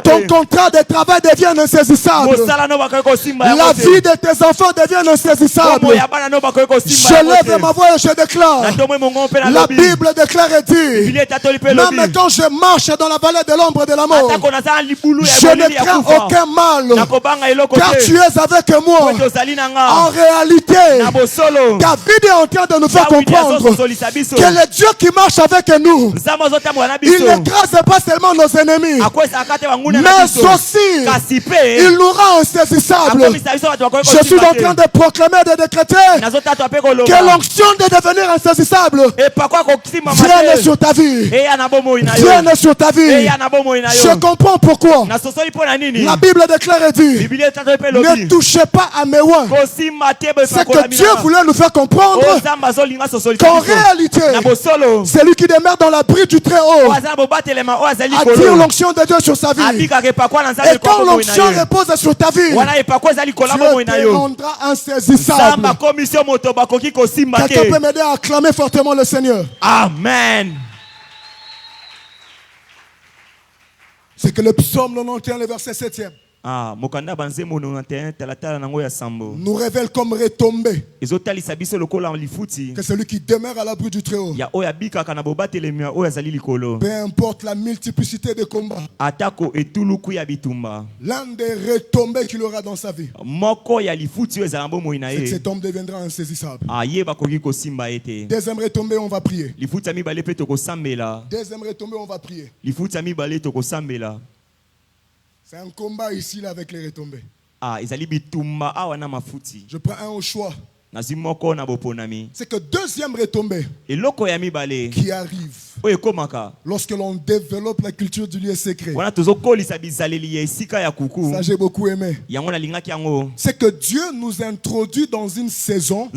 ton contrat de travail devient insaisissable, la vie de tes enfants devient insaisissable. Je lève ma voix et je déclare, la Bible déclare et dit, même Même quand je marche dans la vallée de l'ombre de la mort, je ne crains aucun mal, car tu es avec moi. En réalité, David est en train de nous faire comprendre que le Dieu qui marche avec nous, il n'écrase pas seulement nos ennemis, mais aussi il nous rend insaisissables. Je suis en train de proclamer et de décréter que l'onction de devenir insaisissable vienne sur ta vie. Vienne sur ta vie. Je comprends pourquoi. La Bible déclare et dit: ne touchez pas à mes oins. C'est que Dieu voulait nous faire comprendre qu'en réalité, celui qui demeure dans l'abri du Très-Haut attire l'onction de Dieu sur sa vie. Et quand l'onction repose sur ta vie, Dieu te rendra insaisissable. Quelqu'un peut m'aider à acclamer fortement le Seigneur. Amen. C'est que le psaume 91, le verset 7e, nous révèle comme retombée que celui qui demeure à l'abri du Très-Haut, peu importe la multiplicité de combats, l'un des retombées qu'il aura dans sa vie, c'est que cet homme deviendra insaisissable. Deuxième retombée, on va prier. Deuxième retombée, on va prier. C'est un combat ici là, avec les retombées. Je prends un au choix. C'est que deuxième retombée qui arrive lorsque l'on développe la culture du lieu secret. Ça j'ai beaucoup aimé. C'est que Dieu nous introduit dans une saison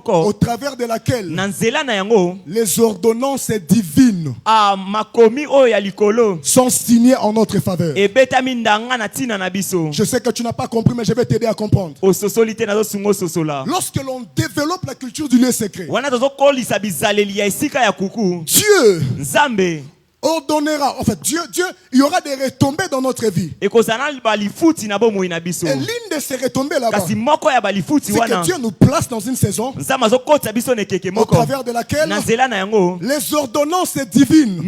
au travers de laquelle les ordonnances divines sont signées en notre faveur. Je sais que tu n'as pas compris, mais je vais t'aider à comprendre. Lorsque l'on développe la culture du lieu secret, Dieu ordonnera, en fait, Dieu, il y aura des retombées dans notre vie. Et l'une de ces retombées là-bas, c'est que Dieu nous place dans une saison au travers de laquelle les ordonnances divines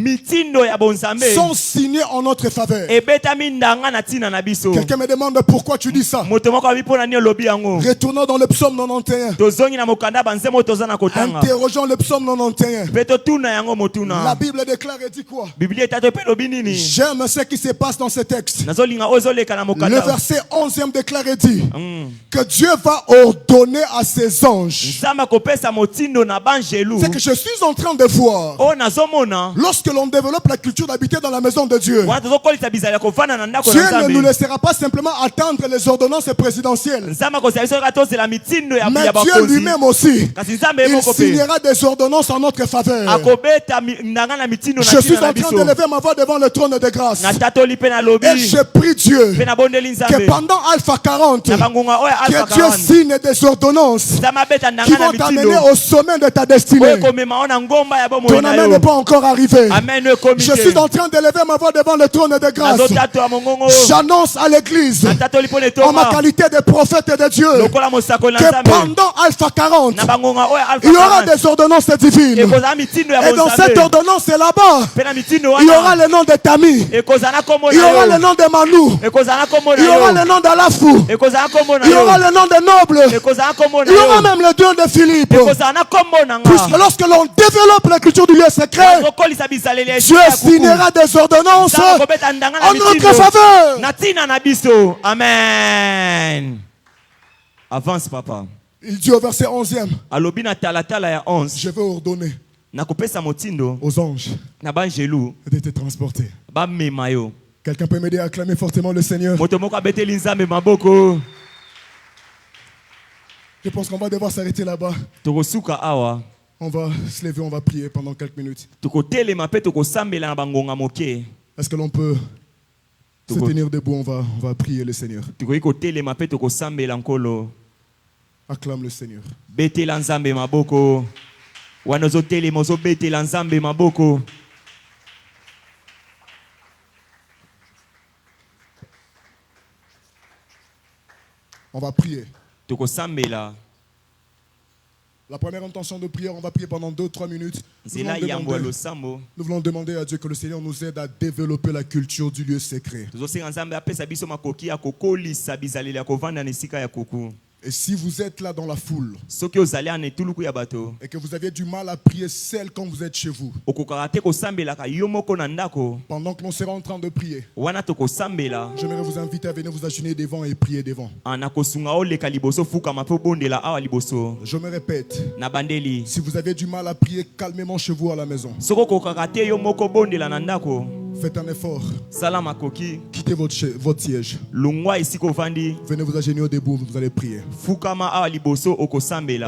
sont signées en notre faveur. Quelqu'un me demande pourquoi tu dis ça. Retournons dans le psaume 91. Interrogeons le psaume 91. La Bible déclare et dit quoi? J'aime ce qui se passe dans ce texte. Le verset 11e déclare et dit que Dieu va ordonner à ses anges. C'est que je suis en train de voir, lorsque l'on développe la culture d'habiter dans la maison de Dieu, Dieu ne nous laissera pas simplement attendre les ordonnances présidentielles, mais Dieu lui-même aussi, il signera des ordonnances en notre faveur. Je suis en train d'élever ma voix devant le trône de grâce et je prie Dieu que pendant Alpha 40, que Dieu signe des ordonnances qui vont t'amener au sommet de ta destinée. Ton amen n'est pas encore arrivé. Je suis en train d'élever ma voix devant le trône de grâce. J'annonce à l'église, en ma qualité de prophète de Dieu, que pendant Alpha 40, il y aura des ordonnances divines. Et dans cette ordonnance là-bas, il y aura le nom de Tami, il y aura le nom de Manu, il y aura le nom d'Alafou, il y aura le nom de Noble, il y aura même le nom de Philippe. Puisque lorsque l'on développe la culture du lieu secret, Dieu signera des ordonnances en notre faveur. Amen. Avance, papa. Il dit au verset 11e, je vais ordonner aux anges de te transporter. Quelqu'un peut m'aider à acclamer fortement le Seigneur? Je pense qu'on va devoir s'arrêter là-bas. On va se lever, on va prier pendant quelques minutes. Est-ce que l'on peut se tenir debout? On va prier le Seigneur. Acclame le Seigneur. On va prier. La première intention de prière, on va prier pendant 2-3 minutes. Nous voulons demander à Dieu que le Seigneur nous aide à développer la culture du lieu secret. Et si vous êtes là dans la foule et que vous aviez du mal à prier seul quand vous êtes chez vous, pendant que l'on sera en train de prier, j'aimerais vous inviter à venir vous agenouiller devant et prier devant. Je me répète, si vous avez du mal à prier calmement chez vous à la maison, faites un effort. Quittez votre siège. Venez vous agenouiller debout, vous allez prier. Est-ce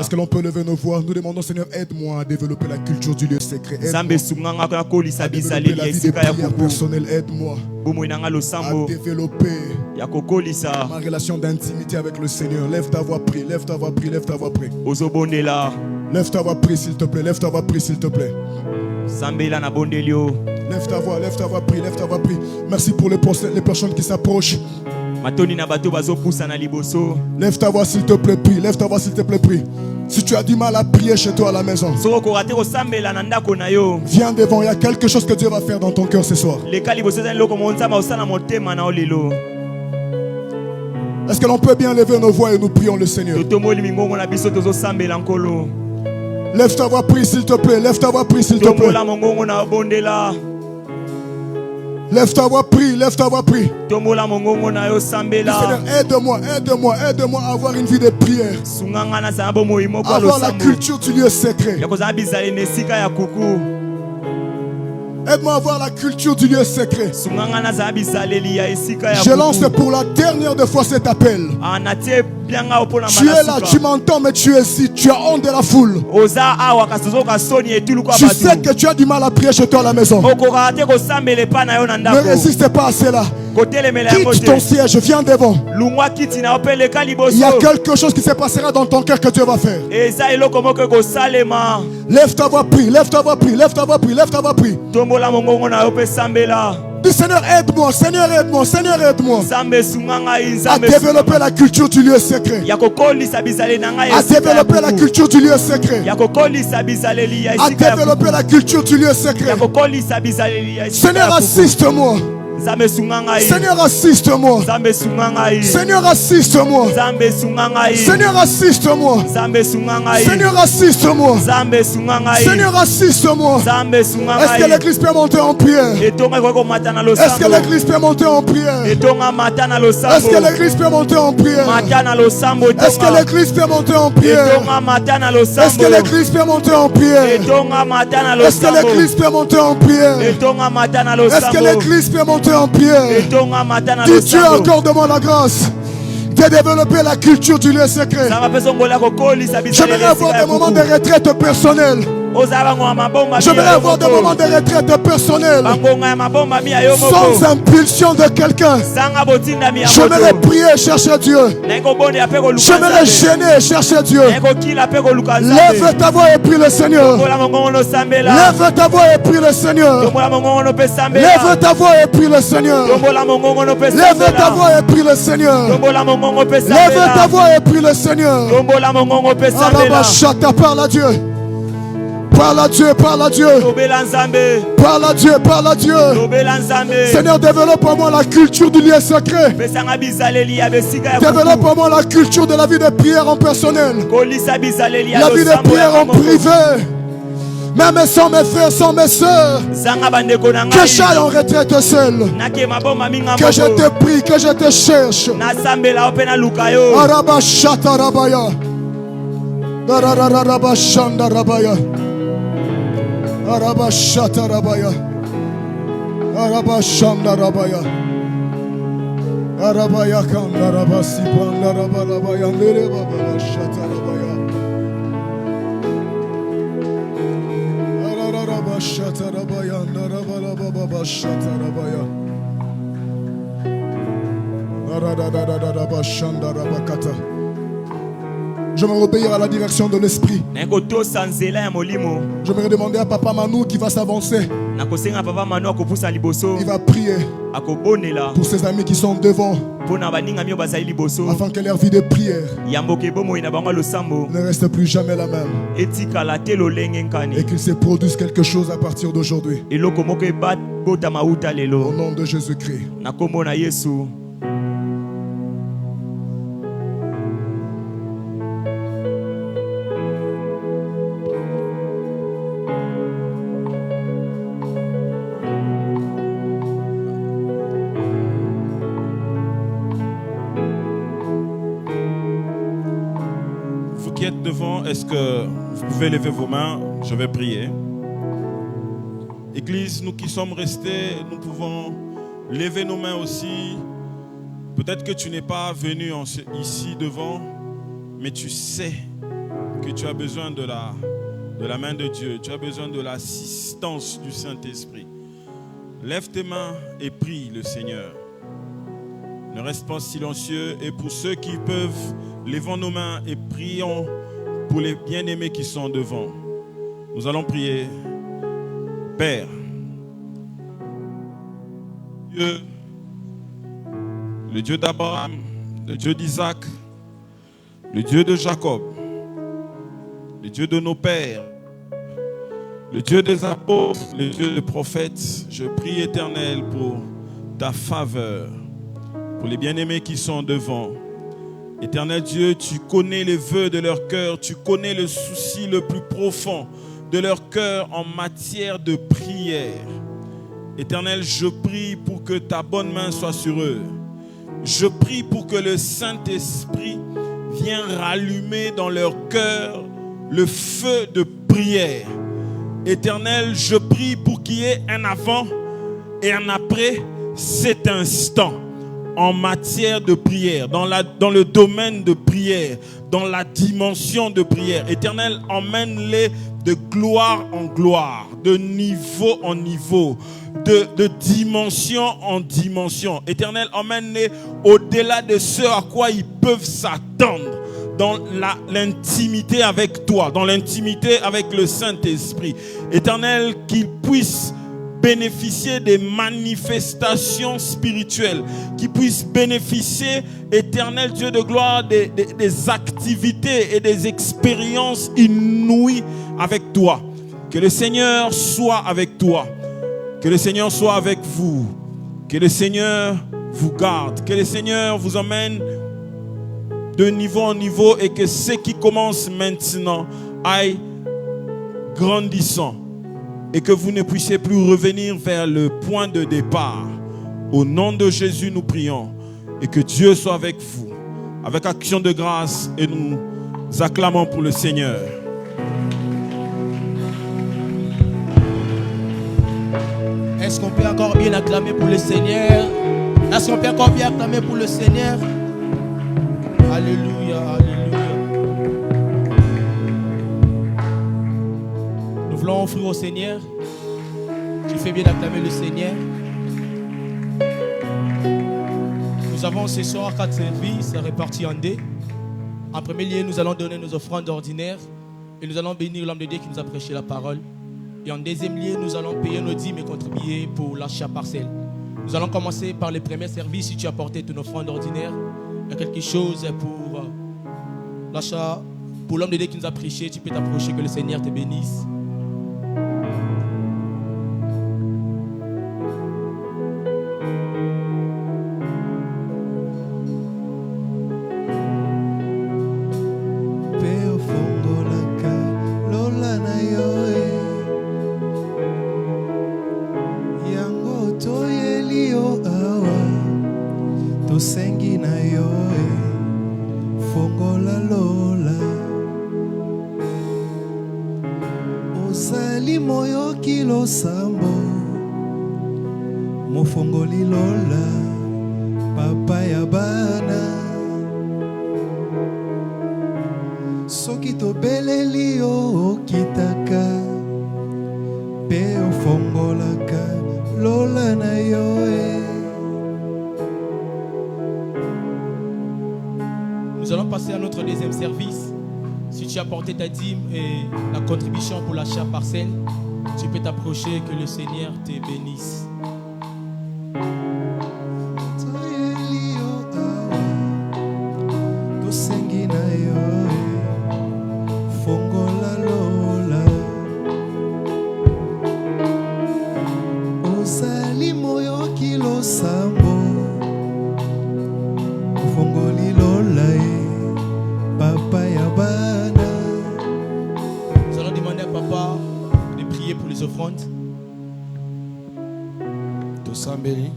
que l'on peut lever nos voix? Nous demandons, Seigneur, aide-moi à développer la culture du lieu secret. Aide-moi à développer la vie de prière personnelle. Aide-moi à développer ma relation d'intimité avec le Seigneur. Lève ta voix, prie. Lève ta voix, prie. Lève ta voix, prie. Lève ta voix, prie, s'il te plaît. Lève ta voix, prie, s'il te plaît. Lève ta voix, prie, lève ta voix, prie. Merci pour les personnes qui s'approchent. Lève ta voix, s'il te plaît, prie. Lève ta voix, s'il te plaît, prie. Si tu as du mal à prier chez toi à la maison, viens devant, il y a quelque chose que Dieu va faire dans ton cœur ce soir. Est-ce que l'on peut bien lever nos voix et nous prions le Seigneur? Lève ta voix, prie, s'il te plaît. Lève ta voix, prie, s'il te plaît. Lève ta voix, prie, lève ta voix, prie. Seigneur, aide-moi à avoir une vie de prière. Avoir la culture du lieu secret. Aide-moi à avoir la culture du lieu secret. Je lance pour la dernière fois cet appel. Tu es là, tu m'entends, mais tu es ici. Tu as honte de la foule. Tu sais que tu as du mal à prier chez toi à la maison. Ne résiste pas à cela. Quitte ton siège, viens devant. Il y a quelque chose qui se passera dans ton cœur que Dieu va faire. Lève ta voix, prie, lève ta voix, prie, lève ta voix, prie, lève ta voix, prie. Dis, Seigneur, aide-moi, Seigneur, aide-moi, Seigneur, aide-moi à développer la culture du lieu secret. À développer la culture du lieu secret. À développer la culture du lieu secret. Seigneur, assiste-moi. Seigneur, assiste-moi. Seigneur, assiste-moi. Seigneur, assiste-moi. Seigneur, assiste-moi. Seigneur, assiste-moi. Est-ce que l'église peut monter en prière? Est-ce que l'église peut monter en prière? Est-ce que l'église peut monter en prière? Est-ce que l'église peut monter en prière? Est-ce que l'église peut monter en prière? Est-ce que l'église peut monter en prière? Est-ce que l'église peut monter en prière? Dis, Dieu, accorde-moi la grâce de développer la culture du lieu secret. J'aimerais avoir des moments de retraite personnelle. J'aimerais avoir des moments de retraite personnelle sans impulsion de quelqu'un. J'aimerais prier et chercher Dieu. J'aimerais gêner et chercher Dieu. Lève ta voix et prie le Seigneur. Lève ta voix et prie le Seigneur. Lève ta voix et prie le Seigneur. Lève ta voix et prie le Seigneur. Lève ta voix et prie le Seigneur. Arabashata, parle à Dieu. Parle à Dieu, parle à Dieu. Parle à Dieu, parle à Dieu. Seigneur, développe en moi la culture du lieu secret. Développe en moi la culture de la vie de prière en personnel. La vie de prière en privé. Même sans mes frères, sans mes soeurs. Que j'aille en retraite seul. Que je te prie, que je te cherche. Arabashata rabaya. Darararabashanda rabaya. Arabashata rabaya. Arabashanda rabaya. Arabaya kanda rabasi panda rabalabaya. Nere baba shata rabaya. Arararabashata rabaya. Narabalababa shata rabaya. Ararararabashanda rabakata. J'aimerais obéir à la direction de l'esprit. J'aimerais demander à Papa Manu qui va s'avancer. Il va prier pour ses amis qui sont devant, afin que leur vie de prière ne reste plus jamais la même et qu'il se produise quelque chose à partir d'aujourd'hui. Au nom de Jésus-Christ. Devant, est-ce que vous pouvez lever vos mains? Je vais prier. Église, nous qui sommes restés, nous pouvons lever nos mains aussi. Peut-être que tu n'es pas venu ici devant, mais tu sais que tu as besoin de la main de Dieu. Tu as besoin de l'assistance du Saint-Esprit. Lève tes mains et prie le Seigneur. Ne reste pas silencieux. Et pour ceux qui peuvent, levons nos mains et prions pour les bien-aimés qui sont devant. Nous allons prier. Père, Dieu, le Dieu d'Abraham, le Dieu d'Isaac, le Dieu de Jacob, le Dieu de nos pères, le Dieu des apôtres, le Dieu des prophètes, je prie, Éternel, pour ta faveur, pour les bien-aimés qui sont devant. Éternel Dieu, tu connais les vœux de leur cœur, tu connais le souci le plus profond de leur cœur en matière de prière. Éternel, je prie pour que ta bonne main soit sur eux. Je prie pour que le Saint-Esprit vienne rallumer dans leur cœur le feu de prière. Éternel, je prie pour qu'il y ait un avant et un après cet instant en matière de prière, dans le domaine de prière, dans la dimension de prière. Éternel, emmène-les de gloire en gloire, de niveau en niveau, de dimension en dimension. Éternel, emmène-les au-delà de ce à quoi ils peuvent s'attendre, dans l'intimité avec toi, dans l'intimité avec le Saint-Esprit. Éternel, qu'ils puissent bénéficier des manifestations spirituelles, qui puissent bénéficier, Éternel Dieu de gloire, des activités et des expériences inouïes avec toi. Que le Seigneur soit avec toi, que le Seigneur soit avec vous, que le Seigneur vous garde, que le Seigneur vous emmène de niveau en niveau et que ce qui commence maintenant aille grandissant. Et que vous ne puissiez plus revenir vers le point de départ. Au nom de Jésus, nous prions. Et que Dieu soit avec vous. Avec action de grâce. Et nous acclamons pour le Seigneur. Est-ce qu'on peut encore bien acclamer pour le Seigneur? Est-ce qu'on peut encore bien acclamer pour le Seigneur? Alléluia, alléluia. Nous voulons offrir au Seigneur. Tu fais bien d'acclamer le Seigneur. Nous avons ce soir 4 services répartis en deux. En premier lieu, nous allons donner nos offrandes ordinaires et nous allons bénir l'homme de Dieu qui nous a prêché la parole. Et en deuxième lieu, nous allons payer nos dîmes et contribuer pour l'achat partiel. Nous allons commencer par le premier service. Si tu as apporté ton offrande ordinaire, il y a quelque chose pour l'achat. Pour l'homme de Dieu qui nous a prêché, tu peux t'approcher, que le Seigneur te bénisse. Nous allons passer à notre deuxième service. tu as apporté ta dîme et la contribution pour l'achat parcelle, tu peux t'approcher, que le Seigneur te bénisse. Nous allons demander à Papa de prier pour les offrandes. Tosambeli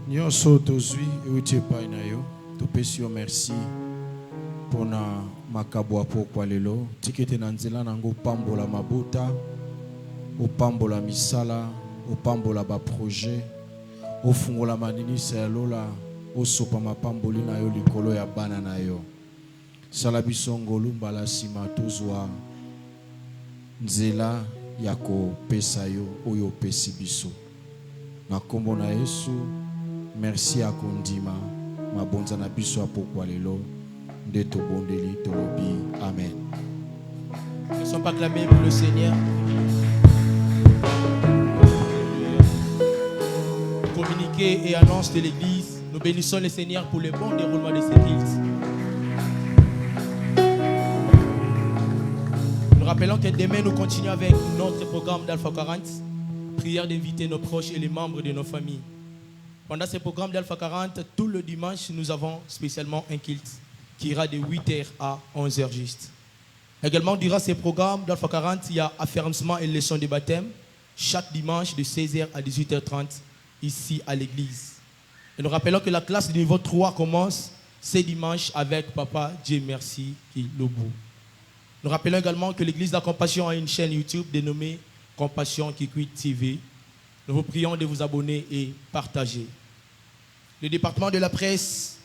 nyonso tozwi euti epai na yo, topesi yo merci mpona makabo ya pokwa lelo. Tika ete na nzela nango opambola mabota, opambola misala, opambola baprojet, ofungola maninisa ya lola, osopa mapamboli na yo likolo ya bana na yo. Sala biso ngolu mbala nsima tozwa nzela ya kopesa yo oyo opesi biso. Na kombo na Yesu, merci ya kondima mabonza na biso ya pokwa lelo nde tobondeli tolobi amen. Nous sommes acclamés pour le Seigneur. Communiquer et annonce de l'Église. Nous bénissons le Seigneur pour le bon déroulement de ces cultes. Nous rappelons que demain nous continuons avec notre programme d'Alpha 40. Prière d'inviter nos proches et les membres de nos familles. Pendant ce programme d'Alpha 40, tout le dimanche, nous avons spécialement un culte qui ira de 8h à 11h juste. Également, durant ce programme d'Alpha 40, il y a affermissement et leçon de baptême chaque dimanche de 16h à 18h30 ici à l'église. Et nous rappelons que la classe de niveau 3 commence ce dimanche avec Papa Dieu merci Kilobo. Nous rappelons également que l'église de la Compassion a une chaîne YouTube dénommée Compassion Kikwit TV. Nous vous prions de vous abonner et partager. Le département de la presse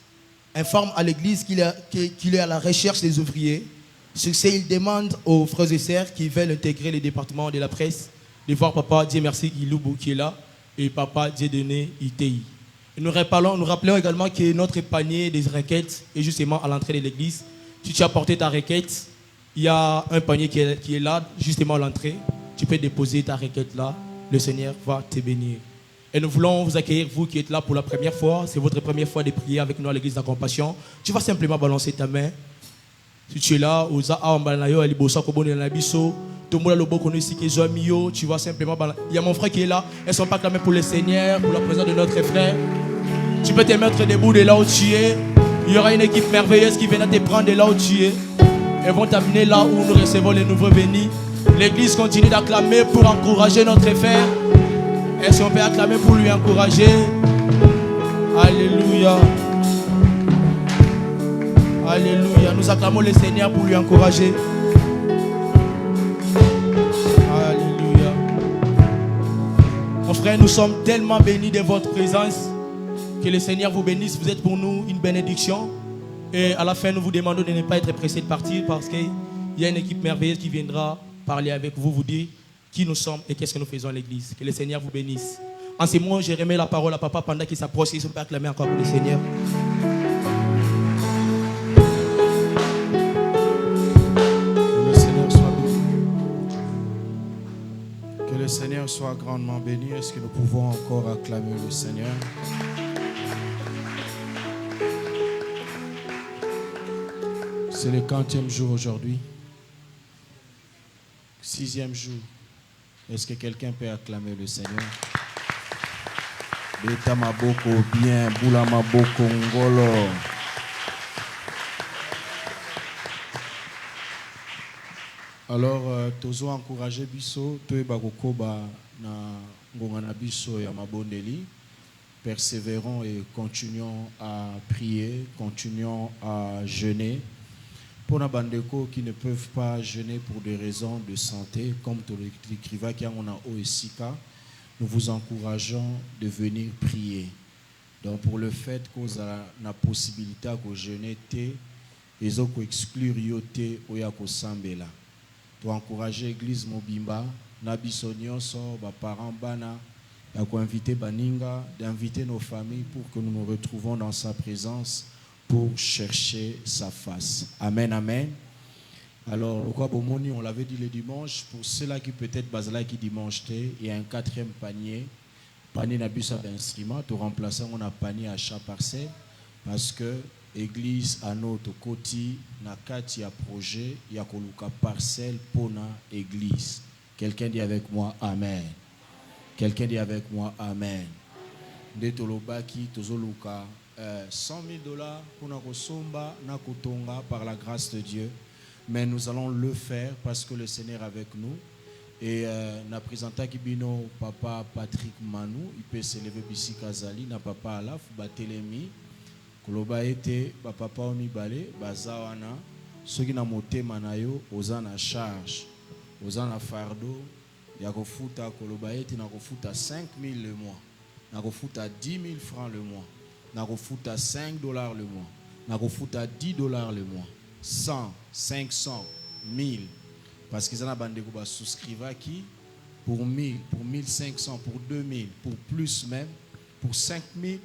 informe à l'église qu'il est à la recherche des ouvriers. Sur ce, il demande aux frères et sœurs qui veulent intégrer le département de la presse de voir Papa Dieu merci Kilobo qui est là et Papa Dieu donné ITI. Et nous rappelons également que notre panier des requêtes est justement à l'entrée de l'église. Si tu as apporté ta requête, il y a un panier qui est là, justement à l'entrée. Tu peux déposer ta requête là. Le Seigneur va te bénir. Et nous voulons vous accueillir, vous qui êtes là pour la première fois. C'est votre première fois de prier avec nous à l'église de la Compassion. Tu vas simplement balancer ta main. Si tu es là, tu vas simplement balancer. Il y a mon frère qui est là. Elles ne sont pas clamées pour le Seigneur, pour la présence de notre frère. Tu peux te mettre debout de là où tu es. Il y aura une équipe merveilleuse qui viendra te prendre de là où tu es. Elles vont t'amener là où nous recevons les nouveaux bénis. L'église continue d'acclamer pour encourager notre frère. Et si on peut acclamer pour lui encourager. Alléluia. Alléluia. Nous acclamons le Seigneur pour lui encourager. Alléluia. Mon frère, nous sommes tellement bénis de votre présence. Que le Seigneur vous bénisse. Vous êtes pour nous une bénédiction. Et à la fin, nous vous demandons de ne pas être pressés de partir parce qu'il y a une équipe merveilleuse qui viendra parler avec vous, vous dire qui nous sommes et qu'est-ce que nous faisons à l'église. Que le Seigneur vous bénisse. En ces mots, je remets la parole à Papa pendant qu'il s'approche. Il se peut acclamer encore pour le Seigneur. Que le Seigneur soit grandement béni. Est-ce que nous pouvons encore acclamer le Seigneur? C'est le 40e jour aujourd'hui. 6e jour. Est-ce que quelqu'un peut acclamer le Seigneur? Beta maboko bien, boula maboko ngolo. Alors, tozo encourager biso, toeba kokoba na ngonga na biso ya mabondeli. Persévérons et continuons à prier, continuons à jeûner. Pour les bandeko qui ne peuvent pas jeûner pour des raisons de santé, comme l'écrivain qui a OSICA, nous vous encourageons de venir prier. Donc pour le fait que vous avez la possibilité de jeûner, ils ont exclure yote oyako sambela. Pour encourager l'église Mobimba, Nabisonio so ba parents bana, inviter baninga, d'inviter nos familles pour que nous nous retrouvons dans sa présence pour chercher sa face. Amen, amen. Alors, on l'avait dit le dimanche, pour ceux-là qui peut-être basala qui dimanche, il y a un 4e panier. Panier n'a plus d'instrument, tout remplaçant on a panier à chaque parcelle, parce que l'église à notre côté, n'a qu'à projet, il y a une parcelle pour l'église. Quelqu'un dit avec moi Amen. Quelqu'un dit avec moi Amen. De tolobaki tozoluka $100,000 pour na kosomba na kotonga par la grâce de Dieu. Mais nous allons le faire parce que le Seigneur est avec nous. Et na présenta kibino papa Patrick Manou, il peut s'élever bisi Kazali na papa Alaf batelemi koloba ete ba papa omibale bazawana soki na motema na yo ozana charge ozana fardeau ya kofuta koloba ete na kofuta 5,000 le mois, na kofuta 10,000 francs le mois, na kofuta $5 le mois, na kofuta $10 le mois, 100, 500, 1000. Parce qu'ils ont abandonné pour souscrire qui pour 1000, pour 1500, pour 2000, pour plus même, pour 5000.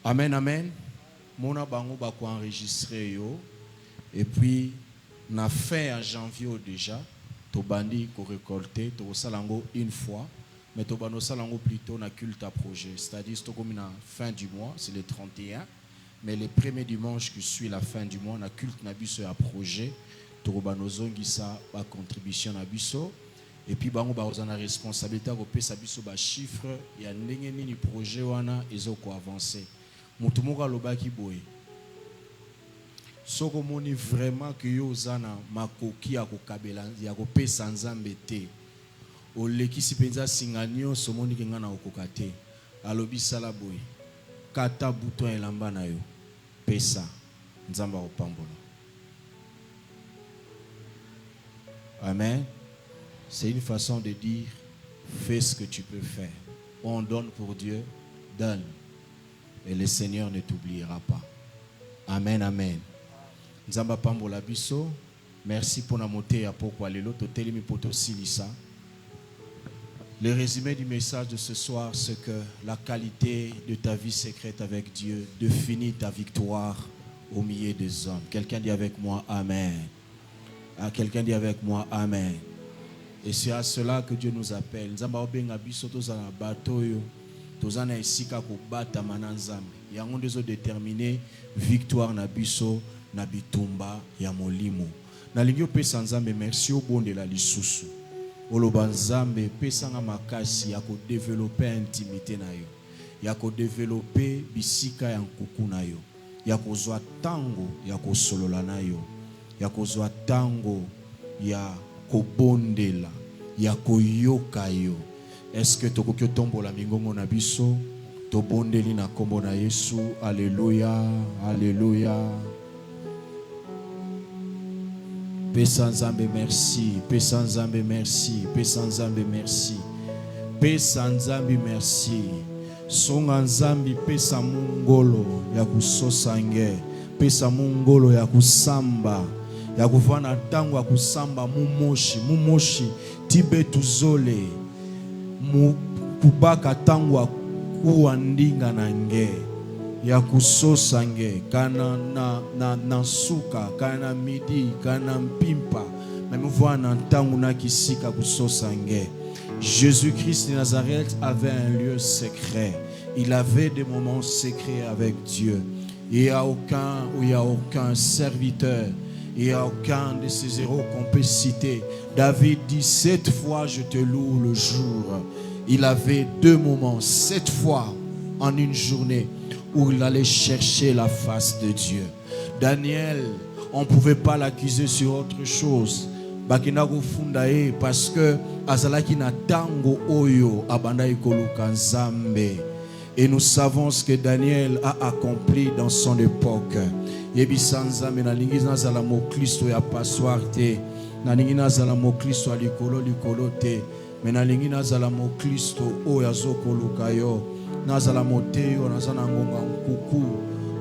Amen, amen. Mon abango ba ko enregistrer yo. Et puis na fin en janvier déjà, to bandi ko récolter, to salango une fois, mais to bano salango plutôt na culte à projet. C'est-à-dire to comme na fin du mois, c'est le 31, mais le premier dimanche qui suit la fin du mois, na culte na biso à projet. Sa contribution à biso et puis bango ba ozana responsabilité ko pesa biso ba chiffre ya ndenge nini projet wana ezoko avancer mutu moko alobaki boye soko moni vraiment que yo ozana makoki ya kokabela ya ko pesa nzambe te olekisi penza singanio somoni kenga na okokate alobi sala boye kata bouton elamba na yo pesa nzamba opambola. Amen. C'est une façon de dire fais ce que tu peux faire. On donne pour Dieu, donne. Et le Seigneur ne t'oubliera pas. Amen, amen. Nzamba pambola biso. Merci pour la montée à pourquoi les lots totelemi poto silisa. Le résumé du message de ce soir, c'est que la qualité de ta vie secrète avec Dieu définit ta victoire au milieu des hommes. Quelqu'un dit avec moi Amen. Quelqu'un dit avec moi Amen. Et c'est à cela que Dieu nous appelle. Nzamba obenga biso tozana bato yo tozana esika ko bata mananzambe. Yango ndezo déterminer victoire na biso na bitumba ya molimo. Na lingio pesa nzambe merci au bon de la lisusu. Oloba nzambe pesa nga makasi ya ko développer intimité na yo. Ya ko développer bisika ya nkuku na yo. Ya ko zwa tango ya ko solola na yo. Ya kozwa tango ya kobondela ya koyoka yo. Est-ce que tokokyo tombola mingongo na biso tobondeli na kombo na Yesu. Alléluia, alléluia. Pesa nzambe merci, pesa nzambe merci, pesa nzambe merci, pesa nzambe merci. Songa nzambe pesa mungolo ya kusosange, pesa mungolo ya kusamba. Ya kuvana tango ya kusamba mumoshi tibe tuzole kubaka tango ya kuandinga na nge ya kusosa nge kana na suka kana midi kana mpimpa memuvana tango na kisika kusosa nge. Jésus-Christ de Nazareth avait un lieu secret. Il avait des moments secrets avec Dieu. Il n'y a aucun serviteur. Il n'y a aucun de ces héros qu'on peut citer. David dit 7 fois je te loue le jour. Il avait 2 moments, 7 fois en une journée où il allait chercher la face de Dieu. Daniel, on ne pouvait pas l'accuser sur autre chose. Parce que azalaki na tango oyo abandai koluka nzambe. Et nous savons ce que Daniel a accompli dans son époque. Yebisa nzambe na lingi nazala mo Kristo ya passoir te. Na lingi nazala mo Kristo likolo te. Mais na lingi nazala mo Kristo oyo azokoluka yo. Nazala mo te yo nazala ngonga nkuku.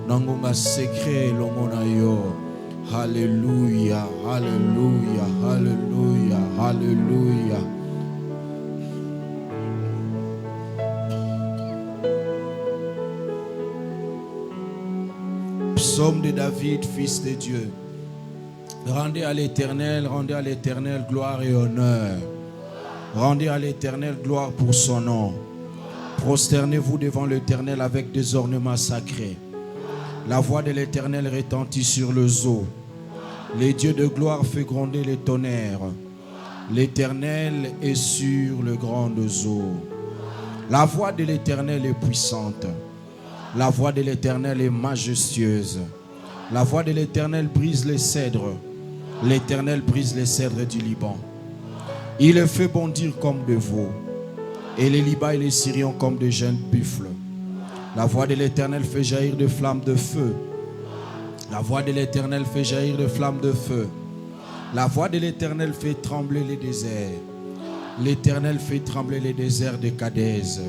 Na ngonga secret longo na yo. Alléluia, alléluia, alléluia, alléluia. Psaume de David, fils de Dieu. Rendez à l'Éternel gloire et honneur. Rendez à l'Éternel gloire pour son nom. Prosternez-vous devant l'Éternel avec des ornements sacrés. La voix de l'Éternel retentit sur les eaux. Les dieux de gloire fait gronder les tonnerres. L'Éternel est sur le grand eaux. La voix de l'Éternel est puissante. La voix de l'Éternel est majestueuse. La voix de l'Éternel brise les cèdres. L'Éternel brise les cèdres du Liban. Il les fait bondir comme des veaux. Et les Libyens et les Syriens comme de jeunes buffles. La voix de l'Éternel fait jaillir de flammes de feu. La voix de l'Éternel fait jaillir de flammes de feu. La voix de l'Éternel fait trembler les déserts. L'Éternel fait trembler les déserts de Kadès.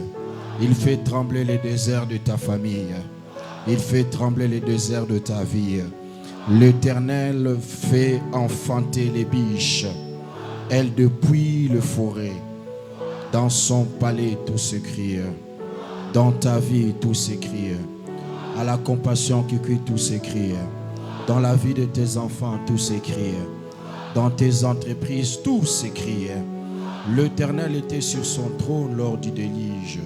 Il fait trembler les déserts de ta famille. Il fait trembler les déserts de ta vie. L'Éternel fait enfanter les biches. Elle depuis le forêt. Dans son palais tout s'écrie. Dans ta vie tout s'écrie. À la compassion qui cuit tout s'écrie. Dans la vie de tes enfants tout s'écrie. Dans tes entreprises tout s'écrie. L'Éternel était sur son trône lors du déluge.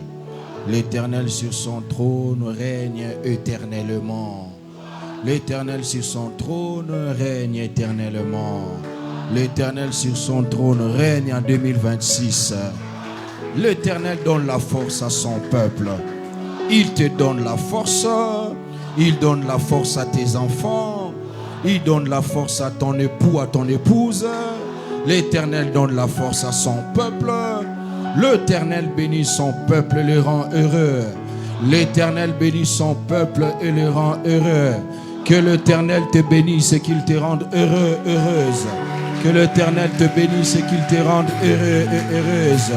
L'Éternel sur son trône règne éternellement. L'Éternel sur son trône règne éternellement. L'Éternel sur son trône règne en 2026. L'Éternel donne la force à son peuple. Il te donne la force. Il donne la force à tes enfants. Il donne la force à ton époux, à ton épouse. L'Éternel donne la force à son peuple. L'Éternel bénit son peuple et le rend heureux. L'Éternel bénit son peuple et le rend heureux. Que l'Éternel te bénisse et qu'il te rende heureux, heureuse. Que l'Éternel te bénisse et qu'il te rende heureux et heureuse.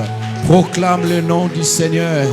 Proclame le nom du Seigneur.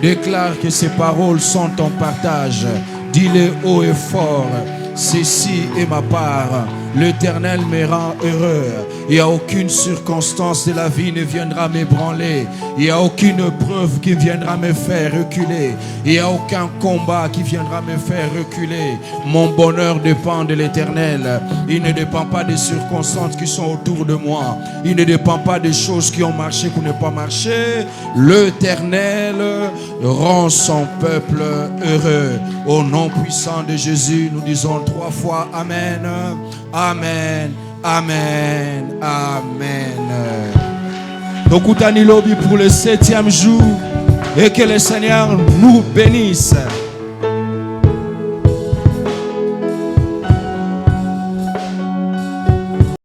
Déclare que ses paroles sont ton partage. Dis-le haut et fort. Ceci est ma part. L'Éternel me rend heureux. Il n'y a aucune circonstance de la vie ne viendra m'ébranler. Il n'y a aucune preuve qui viendra me faire reculer. Il n'y a aucun combat qui viendra me faire reculer. Mon bonheur dépend de l'Éternel. Il ne dépend pas des circonstances qui sont autour de moi. Il ne dépend pas des choses qui ont marché, qui n'ont pas marché. L'Éternel rend son peuple heureux. Au nom puissant de Jésus, nous disons 3 fois Amen. Amen, Amen, Amen. Tokutani lobby pour le 7e jour et que le Seigneur nous bénisse.